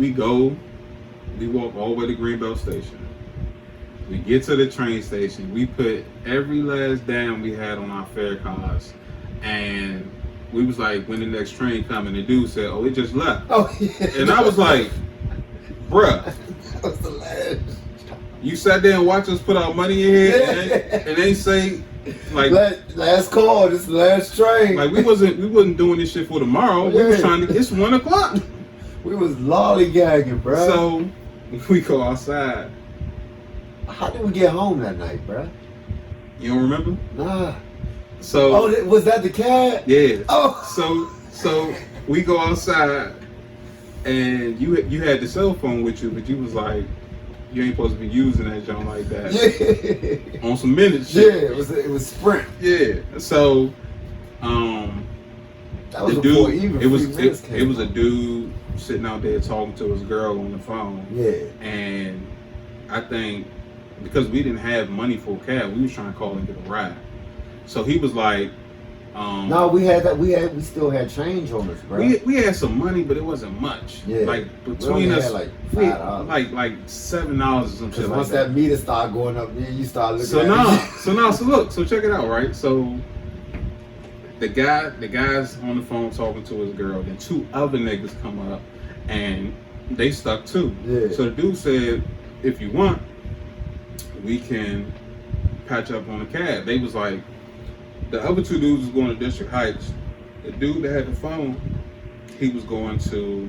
walk all the way to Greenbelt Station. We get to the train station. We put every last dime we had on our fare cards, and we was like, when the next train coming, the dude said, "Oh, it just left." Oh yeah. And I was like, "Bruh, that was the last. you sat there and watched us put our money in here, and they say, like, last call, this is the last train. like we wasn't doing this shit for tomorrow. We was trying to. It's 1 o'clock. We was lollygagging, bro. So we go outside. How did we get home that night, bro? You don't remember? Nah. So was that the cat? yeah. Oh. So we go outside, and you had the cell phone with you, but you was like, you ain't supposed to be using that joint like that. Yeah. On some minute shit. Yeah, it was Sprint. Yeah. So That was the before dude, even it was 3 minutes came it was a out. dude sitting out there talking to his girl on the phone. Yeah. And I think because we didn't have money for a cab, we was trying to call and get a ride. So he was like, No, we had that. We still had change on us, bro. we had some money, but it wasn't much. Yeah. Like We between only us, had like we $5. like $7 or some Because shit like once that meter started going up, then you start looking So at it. look, so check it out, right? So the guy's on the phone talking to his girl, then 2 other niggas come up and they stuck too. Yeah. So the dude said, if you want, we can patch up on a cab. They was like, the other 2 dudes was going to District Heights. The dude that had the phone, he was going to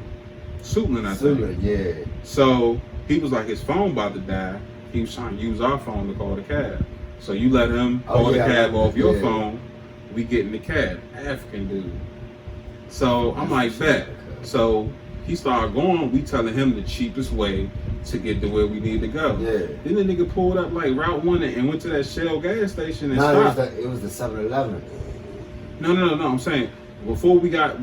Suitland, I think. Yeah. So he was like, his phone about to die. He was trying to use our phone to call the cab. So you let him call the cab off your phone. We get in the cab. African dude. So I'm like, bet. So he started going. We telling him the cheapest way to get to where we need to go. Yeah. Then the nigga pulled up like Route 1 and went to that Shell gas station and No, stopped. it was the 7-Eleven. No. I'm saying before we got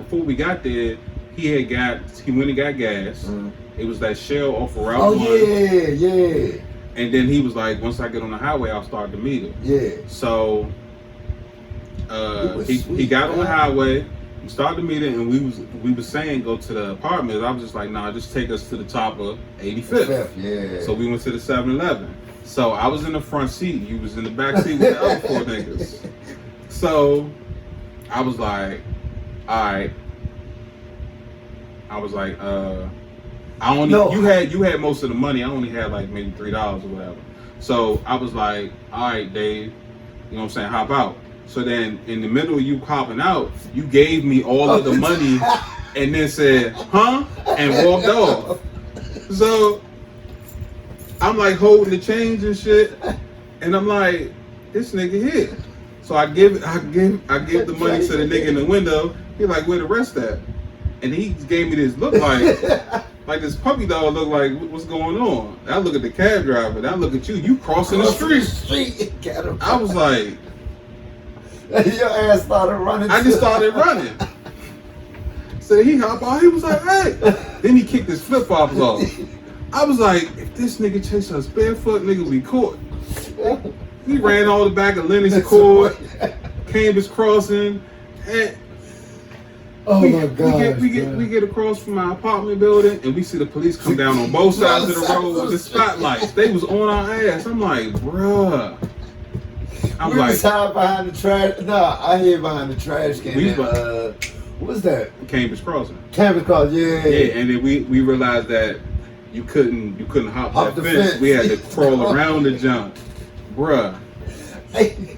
there, he went and got gas. Mm-hmm. It was that Shell off of Route 1. Oh yeah. And then he was like, once I get on the highway, I'll start the meter. Yeah. So he got on the highway, we started the meter, and we was saying go to the apartment. I was just like, nah, just take us to the top of 85th. Yeah. So we went to the 7-Eleven. So I was in the front seat, you was in the back seat with the other 4 niggas. So I was like, all right. I was like, you had most of the money. I only had like maybe $3 or whatever. So I was like, all right, Dave, you know what I'm saying, hop out. So then in the middle of you hopping out, you gave me all of the money and then said, huh? And walked off. So I'm like holding the change and shit. And I'm like, this nigga here. So I give the money to the nigga in the window. He like, where the rest at? And he gave me this look like this puppy dog look like, what's going on? I look at the cab driver, and I look at you crossing the street. I was like, your ass started running. I just started running. So he hopped out, he was like, hey. Then he kicked his flip-flops off. I was like, if this nigga chased us barefoot, nigga, we caught. He ran all the back of Lennox Court, Cambridge Crossing, and my God! We get across from our apartment building, and we see the police come down on both sides of the road with the spotlights. They was on our ass. I'm like, bruh. We was hiding behind the trash. Nah, I hid behind the trash can. What was that? Cambridge Crossing. Cambridge Crossing, yeah. Yeah, and then we realized that you couldn't hop that fence. We had to crawl around the jump, bruh. Hey,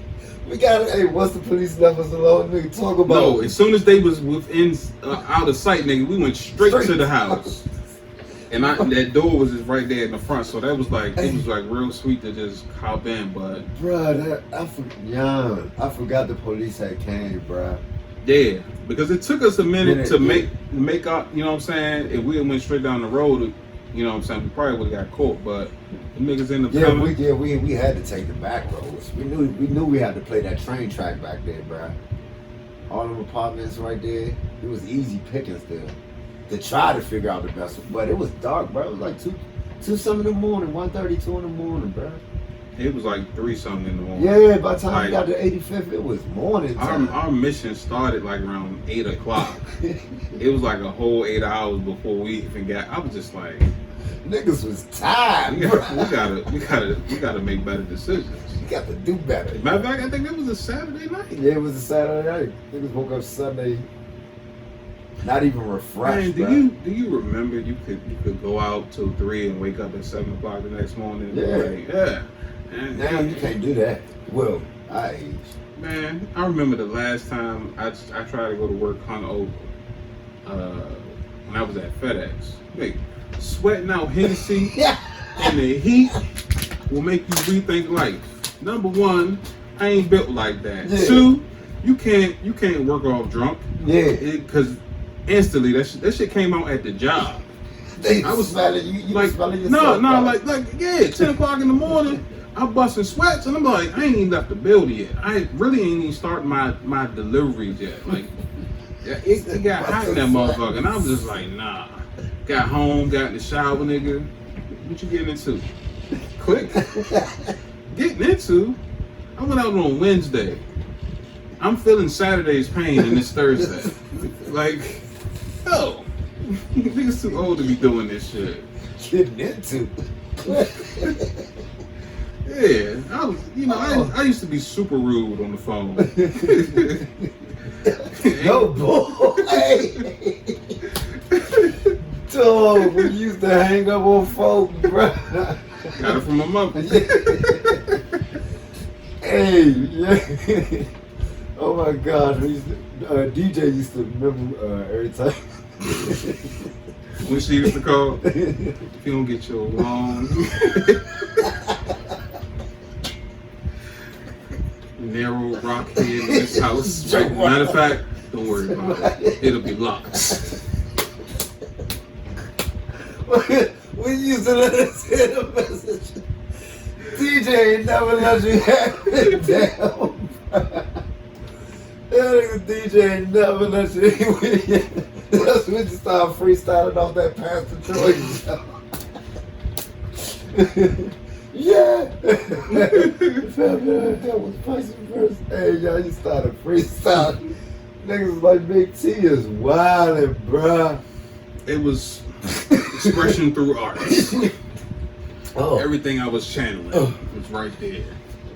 once the police left us alone, nigga, talk about. No, as soon as they was within out of sight, nigga, we went straight to the house. And that door was just right there in the front, so that was like, it was like real sweet to just hop in, but bruh, I forgot the police had came, bruh. Yeah, because it took us a minute to make up, you know what I'm saying? If we went straight down the road, You know what I'm saying? We probably would have got caught, but the niggas ended up Yeah, coming. we had to take the back roads. We knew we had to play that train track back there, bro. All them apartments right there. It was easy pickings there to try to figure out the best one, but it was dark, bro. It was like two something in the morning, 1:32 in the morning, bro. It was like 3 something in the morning. Yeah, by the time Like, we got to 85th, it was morning time. Our mission started like around 8 o'clock. It was like a whole 8 hours before we even got. I was just like, Niggas was tired, we bro. gotta make better decisions. You got to do better. Matter of fact, I think that was a Saturday night. Yeah, it was a Saturday night. Niggas woke up Sunday, not even refreshed, Man, bro. do you remember you could go out till 3 and wake up at 7 o'clock the next morning? Yeah. Like, yeah. And, Now you can't do that. Well, I age. Man, I remember the last time I tried to go to work hungover when I was at FedEx. Like, sweating out Hennessy in the heat will make you rethink life. Number one, I ain't built like that. Yeah. 2, you can't work off drunk. Yeah. Because instantly that shit came out at the job. I was smelling you. Like, was smelling no, yourself. like yeah, 10 o'clock in the morning. I'm busting sweats and I'm like, I ain't even left the building yet. I really ain't even started my deliveries yet. Like, it got hot in that motherfucker, and I was just like, nah. Got home, got in the shower, nigga. What you getting into? Quick. Getting into? I went out on Wednesday. I'm feeling Saturday's pain and it's Thursday. Like, yo, niggas too old to be doing this shit. Getting into. Yeah, I used to be super rude on the phone. No boy. Dog, we used to hang up on folk, bro. Got it from my mother. Hey, yeah. Oh my gosh, we used to, DJ used to remember every time. When she used to call, if you don't get your long, narrow rock head in this house. Matter of fact, don't worry about it. It'll be locked. We used to let us hear the message. DJ ain't never let you have it down. That nigga DJ ain't never let you hear. That's when you start freestyling off that Pastor Troy show. Yeah. That was Pisces first. Hey, y'all, you started freestyling. Niggas like Big T is wildin', bruh. It was expression through art. Oh. Everything I was channeling was right there.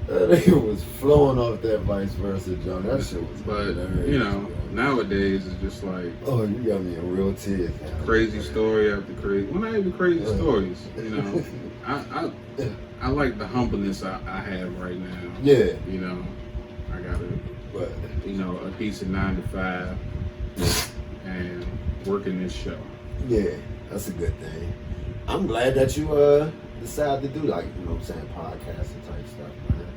That nigga was flowing off that vice versa, John. That shit was But, hilarious, you know, yo. nowadays it's just like Oh, you got me in real tears now. crazy story after crazy. Well, not even crazy stories, you know. I like the humbleness I have right now. Yeah. You know, I got But a decent 9 to 5 and working this show. yeah, that's a good thing. I'm glad that you decided to do, like, you know what I'm saying, podcasting type stuff, man.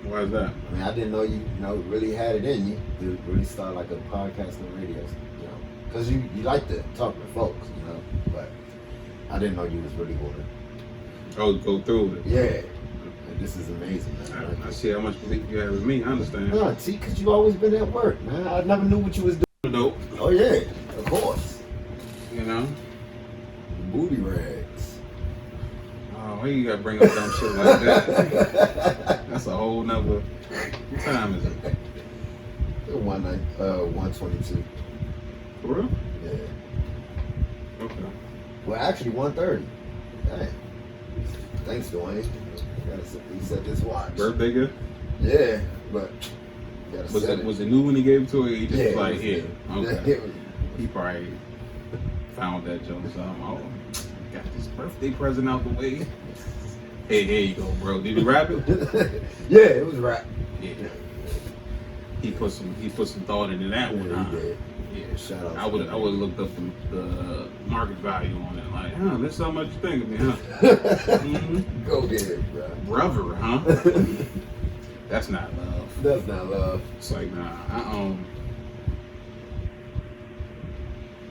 Why is that? I mean, I didn't know you really had it in you to really start like a podcast and radio, you know, because you like to talk to folks, you know, but I didn't know you was really going to. Oh, go through with it. Yeah, and this is amazing, man. I see how much belief you have in me. I understand. No, see, because you always been at work, man. I never knew what you was doing. Dope, Oh yeah, of course. you know. Booty rags. Oh, why you gotta bring up dumb shit like that? That's a whole nother. What time is it? 122. For real? Yeah. Okay. Well, actually, 1:30. Dang. Thanks, Dwayne. Gotta reset this watch. Birthday gift? Yeah, but gotta Was set it was it new when he gave it to her? Or he just Yeah, was it like, was here. new. Okay. It was- He probably found that joke. So oh, got this birthday present out the way. Hey, here you go, bro. Did he wrap it? Yeah, it was right. Yeah. He put some thought into that one. Yeah, Huh? he did. Yeah. Shout out I to would him. have looked up the market value on it. Like, this is how much you think of me, huh? Mm-hmm. Go ahead, bro. Brother, huh? That's not love. That's not love. It's like, nah,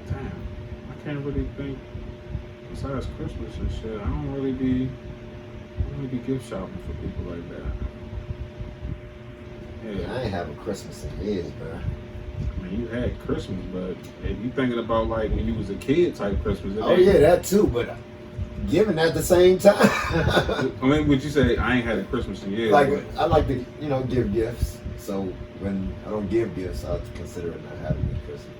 damn, I can't really think of besides Christmas and shit, I don't really be gift shopping for people like that. Yeah. I ain't have a Christmas in years, bro. I mean, you had Christmas, but if you thinking about like when you was a kid type Christmas, Oh yeah, that too, but giving at the same time. I mean, would you say I ain't had a Christmas in years? Like but I like to, give gifts. So when I don't give gifts, I consider it not having a Christmas.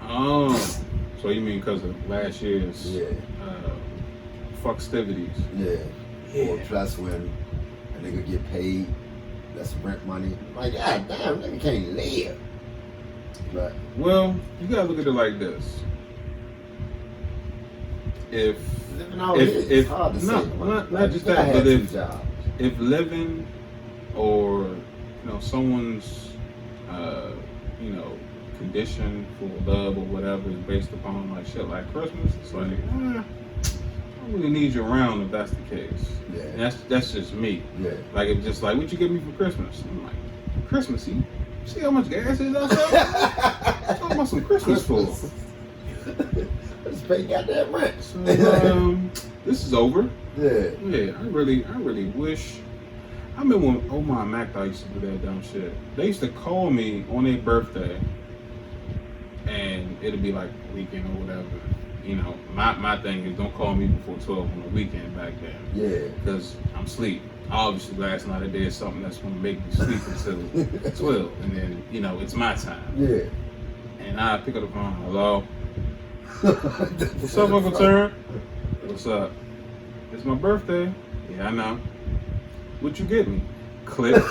oh, so you mean because of last year's Yeah, fuckstivities? yeah. Yeah. Or plus when a nigga get paid, that's rent money. Like, god damn, nigga can't live. But Well, you gotta look at it like this. If living out here, it's hard to no, say. not just I that, had but 2 jobs. if living or someone's condition for love or whatever is based upon like shit like Christmas, it's like I don't really need you around if that's the case. Yeah. And that's just me. Yeah. Like it's just like what you get me for Christmas? I'm like, Christmas, you see how much gas is outside? Talking about some Christmas for. Just pay goddamn rent. So this is over. Yeah. Yeah, I really wish. I remember when Omar and Mac used to do that dumb shit. They used to call me on their birthday, and it'd be like a weekend or whatever. My thing is don't call me before 12 on the weekend back then. Yeah. Because I'm asleep. Obviously, last night I did something that's going to make me sleep until 12, and then it's my time. Yeah. And I pick up the phone. Hello. What's up, Uncle Turn? What's up? It's my birthday. Yeah, I know. What you get me? Click.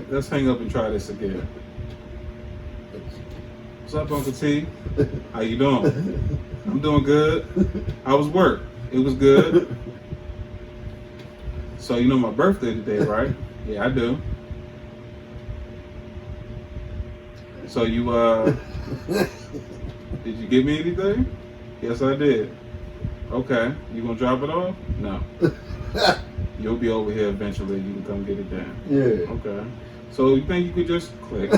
Let's hang up and try this again. What's up, Uncle T? How you doing? I'm doing good. How was work? It was good. So my birthday today, right? Yeah, I do. So you did you give me anything? Yes, I did. Okay. You gonna drop it off? No. You'll be over here eventually. You can come get it done. Yeah. Okay. So you think you could just click?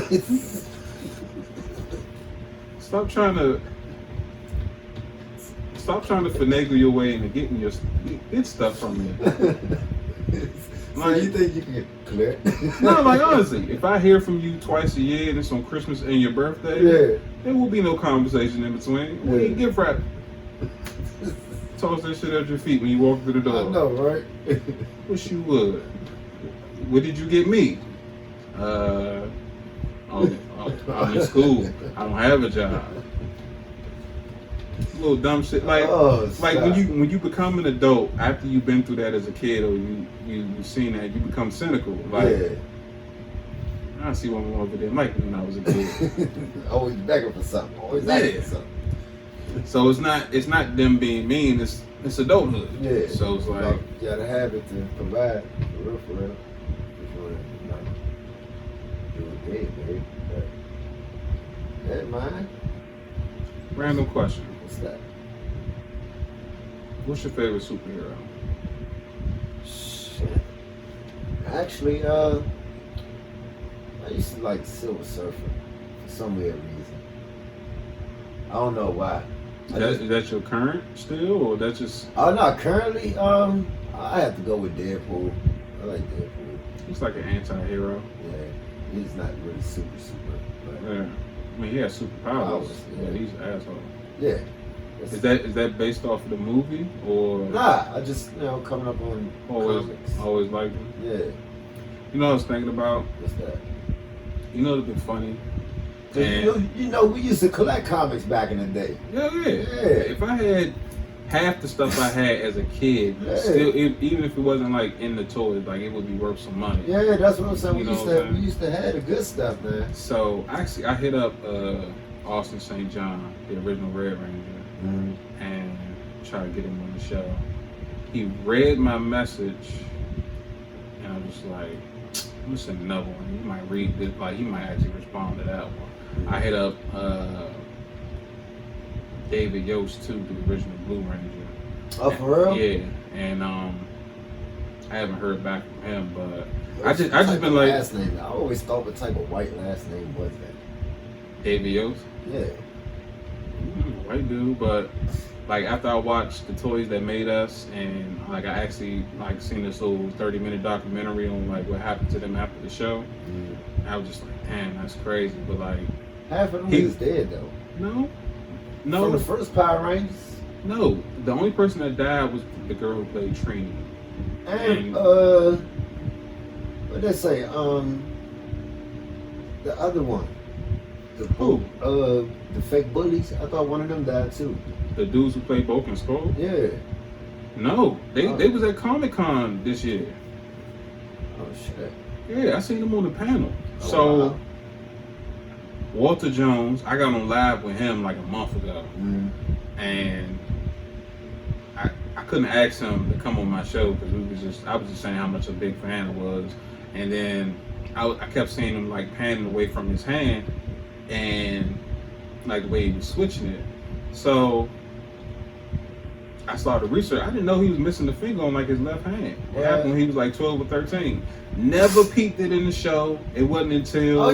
Stop trying to finagle your way into getting get stuff from me. So you think you can clear? No, like honestly, if I hear from you twice a year and it's on Christmas and your birthday, Yeah. there will be no conversation in between. Yeah. We ain't gift wrap. Toss that shit at your feet when you walk through the door. I know, right? Wish you would. What did you get me? I'm in school. I don't have a job. Little dumb shit. Like when you become an adult after you've been through that as a kid or you've seen that, you become cynical. Like Yeah. I see one over there like me when I was a kid. Always begging for something. Always asking for something. So it's not them being mean. It's adulthood. Yeah. So it's like you gotta have it to provide for real. Before do it big, baby. But that mine. random question. What's that? What's your favorite superhero? Shit. Actually, I used to like Silver Surfer for some weird reason. I don't know why. Is that your current still, or that's just? Oh no, currently, I have to go with Deadpool. I like Deadpool. He's like an anti-hero. Yeah, he's not really super, but Yeah. I mean, he has superpowers. Powers, yeah. Yeah, he's an asshole. yeah. Is that based off of the movie or? Nah, I just coming up on comics. always liked him. Yeah, You know what I was thinking about? what's that? You know, it'd been funny. 'Cause And we used to collect comics back in the day. yeah. Yeah. If I had half the stuff I had as a kid, Yeah. still, even if it wasn't like in the toys, like it would be worth some money. Yeah, that's what I'm saying. You We know used what I'm to we used to have the good stuff, man. So actually, I hit up Austin St. John, the original Red Ranger, Mm-hmm. and tried to get him on the show. He read my message, and I was just like, I'm gonna send another one. He might read this, like he might actually respond to that one. I hit up David Yost too, the original Blue Ranger. Oh, for real? Yeah, and I haven't heard back from him, but I just been like, last name. I always thought what type of white last name was that. AVOs? Yeah. White dude, but like after I watched The Toys That Made Us, and like I actually like seen this little 30-minute documentary on like what happened to them after the show, I was just like, damn, that's crazy. But like half of them is dead though. No. From the first Power Rangers. No, the only person that died was the girl who played Trini. And what they say? The other one. The fake bullies. I thought one of them died too. The dudes who played Bulk and Skull? Yeah. No, they was at Comic-Con this year. Oh shit. Yeah, I seen them on the panel. Oh, So wow. Walter Jones, I got on live with him like a month ago, and I couldn't ask him to come on my show because I was just saying how much a big fan I was, and then I kept seeing him like panning away from his hand, and like the way he was switching it. So I started research. I didn't know he was missing the finger on like his left hand. It happened when he was like 12 or 13. Never peeped it in the show. It wasn't until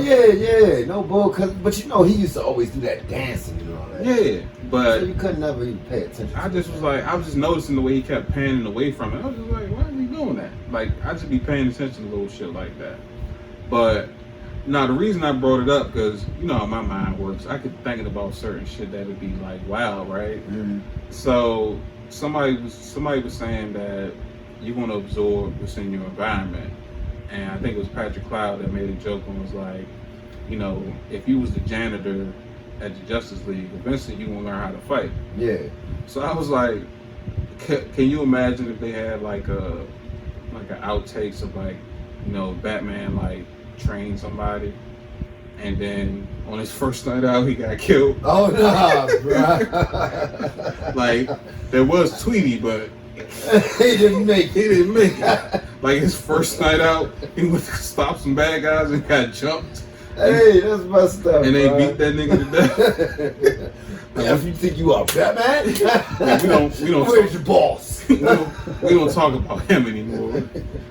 no bull. But you know he used to always do that dancing and all that. Yeah, but so you couldn't never even pay attention. I just was like, I was just noticing the way he kept panning away from it. I was just like, why is he doing that? Like I just be paying attention to little shit like that. But now the reason I brought it up because you know how my mind works. I could thinking about certain shit that would be like wow, right? So somebody was saying that you're gonna absorb what's in your environment. And I think it was Patrick Cloud that made a joke and was like, you know, if you was the janitor at the Justice League, eventually you gonna learn how to fight. Yeah. So I was like, can you imagine if they had like an outtakes of like, you know, Batman like trained somebody, and then on his first night out he got killed. Oh no, bro. Like there was Tweety, but he didn't make it. Like his first night out, he went to stop some bad guys and got jumped. Hey, that's messed up. And they beat that nigga to death. Yeah, if you think you are Batman, yeah, we don't. Where's your boss? we don't talk about him anymore.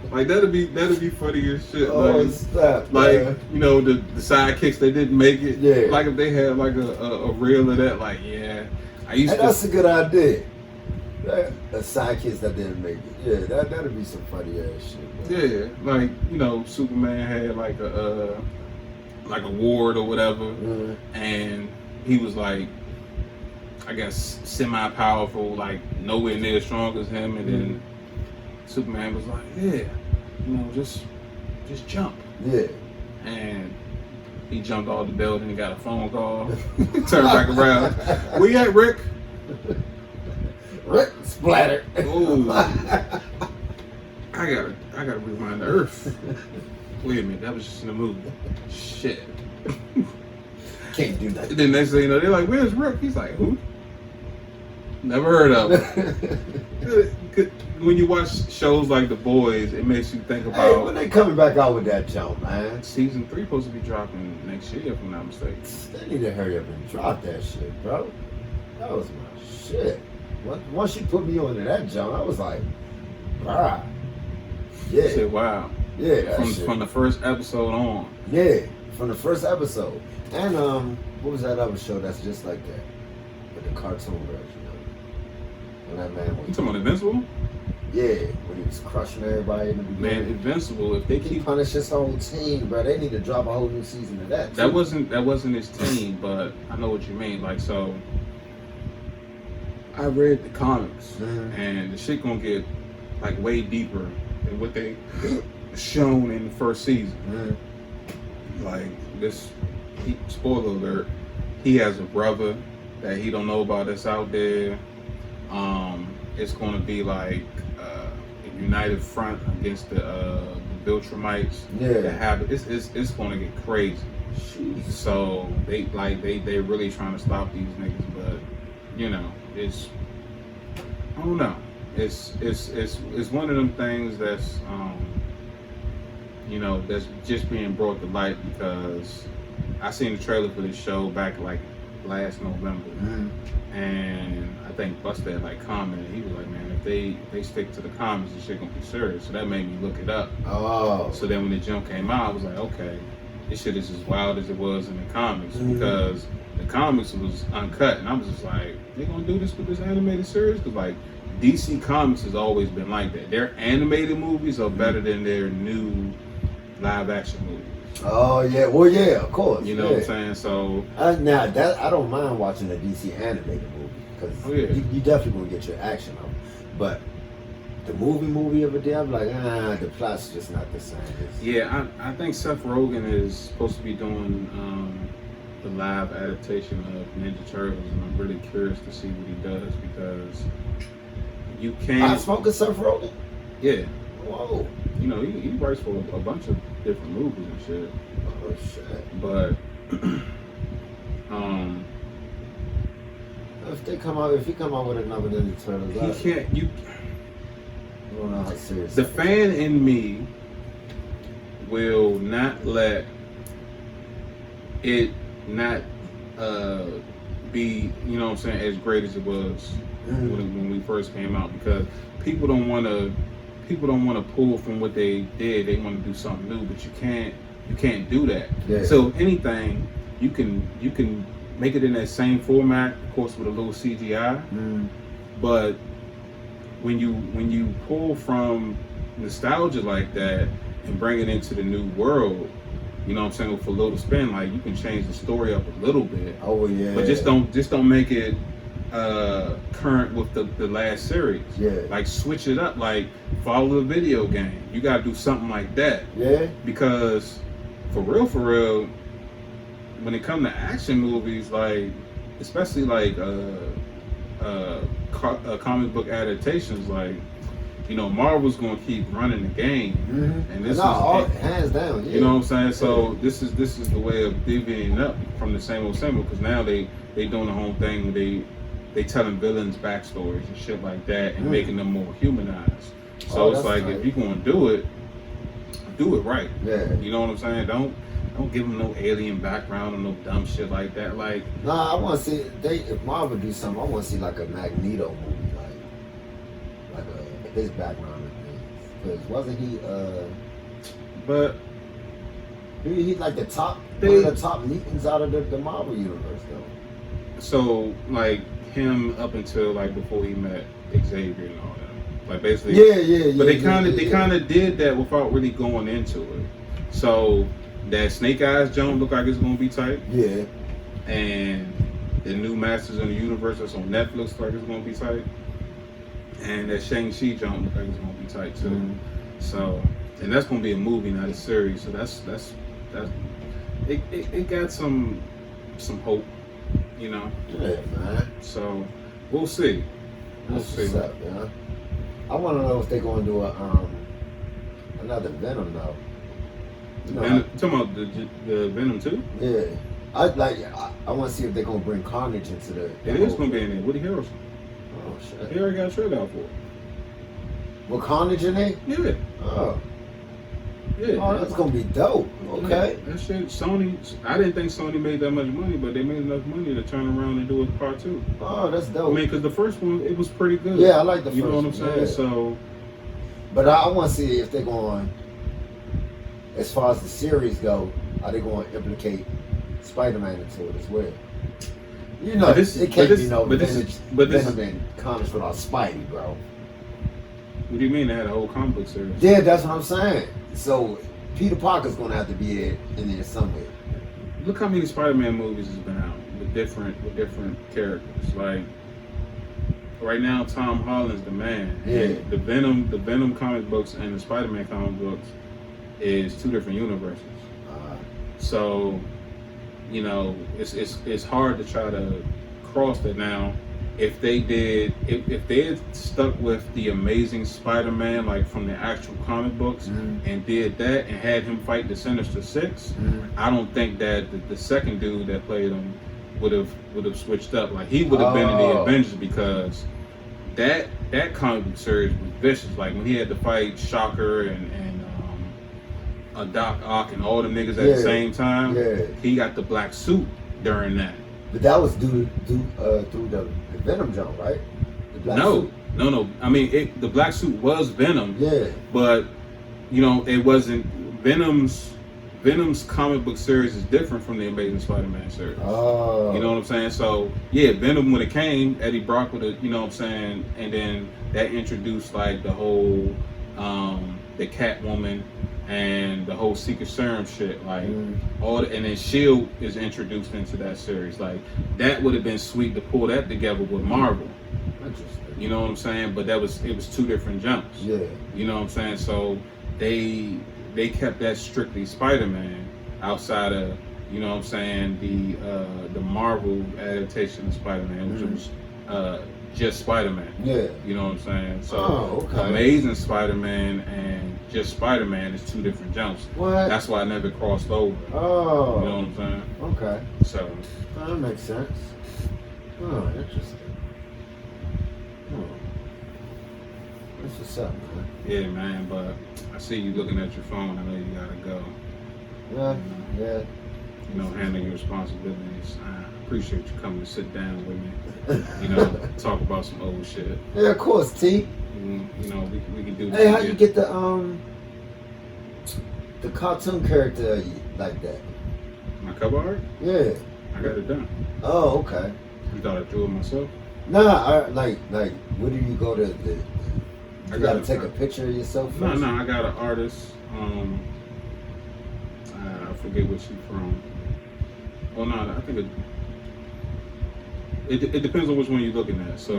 Like that'd be funny as shit. Oh, like, stop, like man. You know the sidekicks they didn't make it. Yeah. Like if they had like a reel of that. Like yeah, I used to. That's a good idea. The sidekicks that didn't make it. Yeah, that'd be some funny ass shit. Man. Yeah, like you know Superman had like a ward or whatever, and he was like, I guess semi-powerful, like nowhere near as strong as him, and then Superman was like, yeah, you know, just jump. Yeah. And he jumped off the building and got a phone call. Turned back around. Where you at, Rick? Rick splattered. Ooh. I gotta rewind the earth. Wait a minute, that was just in the movie. Shit. Can't do that. Then next thing you know, they're like, where's Rick? He's like, who? Never heard of him. When you watch shows like The Boys, it makes you think about... Hey, when they coming back out with that jump, man? Season 3 supposed to be dropping next year, if I'm not mistaken. They need to hurry up and drop that shit, bro. That was my shit. Once you put me onto that jump, I was like, bruh. Yeah. I said, wow. Yeah, from the first episode on. Yeah, from the first episode. And what was that other show that's just like that? With the cartoon version of it. When that man was... You talking about Invincible? Yeah, when he was crushing everybody in the beginning. Man, Invincible, if they keep punish his whole team, bro, they need to drop a whole new season of that. That wasn't his team, but I know what you mean. Like, so I read the comics, and the shit gonna get like way deeper than what they shown in the first season. Like this, spoiler alert, he has a brother that he don't know about that's out there. It's gonna be like a united front against the Viltrumites. Yeah, it's gonna get crazy. Jeez. So they really trying to stop these niggas, but you know I don't know. It's one of them things that's you know, that's just being brought to light because I seen the trailer for this show back like last November, and I think Busta had like commented. He was like, "Man, if they stick to the comics, this shit gonna be serious." So that made me look it up. Oh. So then when the jump came out, I was like, "Okay, this shit is as wild as it was in the comics Mhm. because the comics was uncut, and I was just like, they gonna do this with this animated series? Because like DC Comics has always been like that. Their animated movies are better than their new live action movies. Oh yeah, well yeah, of course. You know yeah. what I'm saying? So Now that I don't mind watching a DC animated movie because Oh, yeah. you definitely gonna get your action on. But the movie of a day, I'm like, the plot's just not the same. yeah, I think Seth Rogen is supposed to be doing the live adaptation of Ninja Turtles, and I'm really curious to see what he does because you I can't. smoking Seth Rogen. Yeah, Whoa. you know he writes for a bunch of different movies and shit, Oh shit. but If he come out with another Ninja Turtles, he can't. You I don't know how serious. the that is. fan in me will not let it not be, you know what I'm saying, as great as it was when we first came out, because people don't want to pull from what they did. They want to do something new, but you can't do that. Yeah. So if anything, you can make it in that same format, of course, with a little CGI. But when you pull from nostalgia like that and bring it into the new world, you know what I'm saying, with a little spin, like you can change the story up a little bit. Oh yeah. But just don't make it current with the last series. Yeah. Like switch it up, like follow the video game. You gotta do something like that. Yeah. Because for real, when it comes to action movies, like especially like comic book adaptations, like, you know, Marvel's gonna keep running the game, and this hands down. Yeah. you know what I'm saying. So this is the way of divvying up from the same old, because now they doing the whole thing where they telling villains backstories and shit like that and making them more humanized. So it's like, if you're gonna do it right. Yeah. You know what I'm saying? Don't give them no alien background or no dumb shit like that. Like, Nah, I want to see if Marvel do something. I want to see like a Magneto movie, like his background and things. Because wasn't he? but He like the top one of the top mutants out of the Marvel universe, though. so like him up until like before he met Xavier and all that. Like basically. Yeah. But they kind of did that without really going into it. So that Snake Eyes jump look like it's gonna be tight. Yeah. And the new Masters of the Universe that's on Netflix look like it's gonna be tight. And that Shang-Chi jump look like it's gonna be tight too. So, and that's gonna be a movie, not a series. So that's it got some hope, you know. Yeah, man. So we'll see. We'll That's see. what's up, man. I want to know if they're gonna do another Venom though. You know, Venom, talking about the Venom 2? yeah. I want to see if they're gonna bring Carnage into the. It is gonna be in there. Woody Harrelson. Oh shit. He already got a trailer out for it. With Carnage in it? Yeah. Oh. Yeah. Oh, that's gonna be dope. Okay. That shit, Sony, I didn't think Sony made that much money, but they made enough money to turn around and do a part 2. Oh, that's I dope. mean, because the first one, it was pretty good. Yeah, I like the You first know what I'm saying? one, yeah. So, But I want to see if they're going, as far as the series go, are they going to implicate Spider-Man into it as well? You know, it can't be no Venom and comics without Spidey, bro. What do you mean they had a whole comic book series? Yeah, that's what I'm saying. So Peter Parker's going to have to be in there somewhere. Look how many Spider-Man movies has been out with different characters. Like right now, Tom Holland's the man. Yeah. And the Venom comic books and the Spider-Man comic books is 2 different universes. So, you know, it's hard to try to cross that now. If they had stuck with the Amazing Spider-Man, like from the actual comic books, and did that and had him fight the Sinister Six, I don't think that the second dude that played him would have switched up. Like he would have been in the Avengers, because that comic book series was vicious. Like when he had to fight Shocker and Doc Ock and all the niggas at the same time, he got the black suit during that. But that was due through the Venom jump, right? The black suit. No. I mean, the black suit was Venom. Yeah. But you know, it wasn't Venom Venom's comic book series is different from the Amazing Spider-Man series. Oh. You know what I'm saying? So yeah, Venom when it came, Eddie Brock with it, you know what I'm saying, and then that introduced like the whole the Catwoman and the whole Secret Serum shit, like all and then Shield is introduced into that series. Like that would have been sweet to pull that together with Marvel. Interesting. You know what I'm saying? But it was two different jumps. Yeah. You know what I'm saying? So they kept that strictly Spider-Man outside of, you know what I'm saying, the Marvel adaptation of Spider-Man, which was just Spider-Man. Yeah. You know what I'm saying? So Amazing Spider-Man and just Spider-Man is two different jumps. What? That's why I never crossed over. Oh. You know what I'm saying? Okay. So that makes sense. Oh, interesting. That's what's up, man. yeah, man, but I see you looking at your phone. I know you gotta go. Yeah. You know, handle your responsibilities. I appreciate you coming to sit down with me. You know, talk about some old shit. Yeah, of course, T. You know, we can do. Hey, how you get the cartoon character like that? My cover art? Yeah. I got it done. Oh, okay. You thought I drew it myself? Nah, like, where do you go to? You gotta take a picture of yourself first? No, I got an artist. I forget what she's from. Well, no, I think it depends on which one you're looking at. So,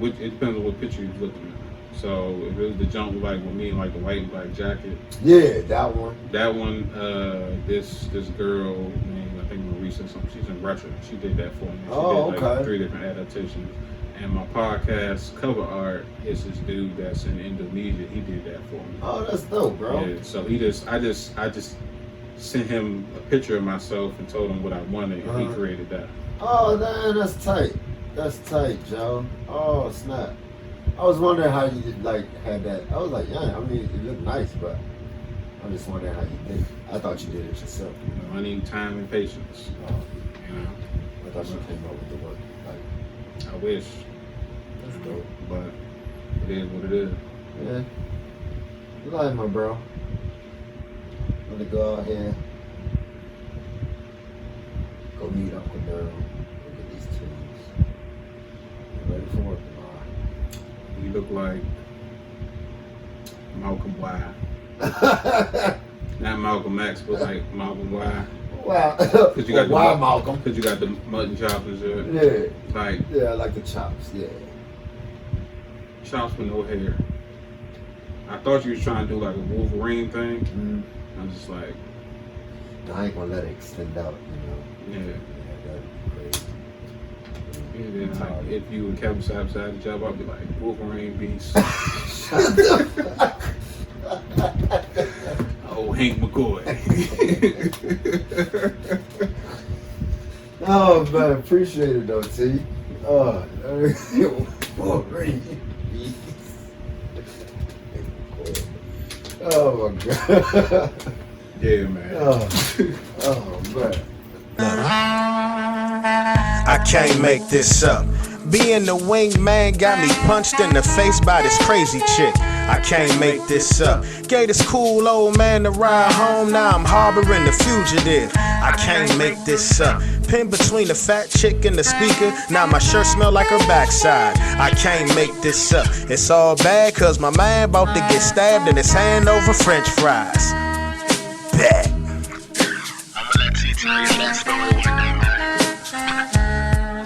it depends on what picture you're looking at. So, if it was the jump like with me in like the white and black jacket. Yeah, that one. That one, this girl named, I think Marisa, she's in Russia. She did that for me. She did like 3 different adaptations. And my podcast cover art is this dude that's in Indonesia. He did that for me. Oh, that's dope, bro. Yeah, so I just sent him a picture of myself and told him what I wanted, and he created that. Oh, man, that's tight. That's tight, Joe. Oh, snap. I was wondering how you did, had that. I was like, yeah, I mean, it looked nice, but I'm just wondering how you did it. I thought you did it yourself. You know, I need time and patience. You know, I thought you came up with the work. I wish. That's dope. But it is what it is. Yeah. You like my bro. I'm gonna go out here. Go meet Uncle Daryl. Look at these tunes. Get ready for work tomorrow. You look like Malcolm Y. Not Malcolm X, but like Malcolm Y. Wow. Cause you got why Malcolm? Because you got the mutton chops and shit. Yeah. Like, yeah, I like the chops. Yeah. chops with no hair. I thought you was trying to do like a Wolverine thing. I'm just like, I ain't gonna let it extend out, you know. yeah. That'd be crazy. And then like, if you and Kevin side beside each other, I'd be like, Wolverine beast. Oh, Hank McCoy. Oh man, appreciate it though, T. Oh, Wolverine. Oh my god. Yeah, man. Oh man. I can't make this up. Being the wingman got me punched in the face by this crazy chick. I can't make this up. Gave this cool old man a ride home, now I'm harboring the fugitive. I can't make this up. Pinned between the fat chick and the speaker, now my shirt smell like her backside. I can't make this up. It's all bad cause my man about to get stabbed in his hand over french fries. Bet. I'ma let T tell you that story one day, man.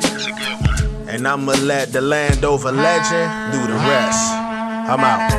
It's a good one. And I'ma let the Landover legend do the rest. I'm out.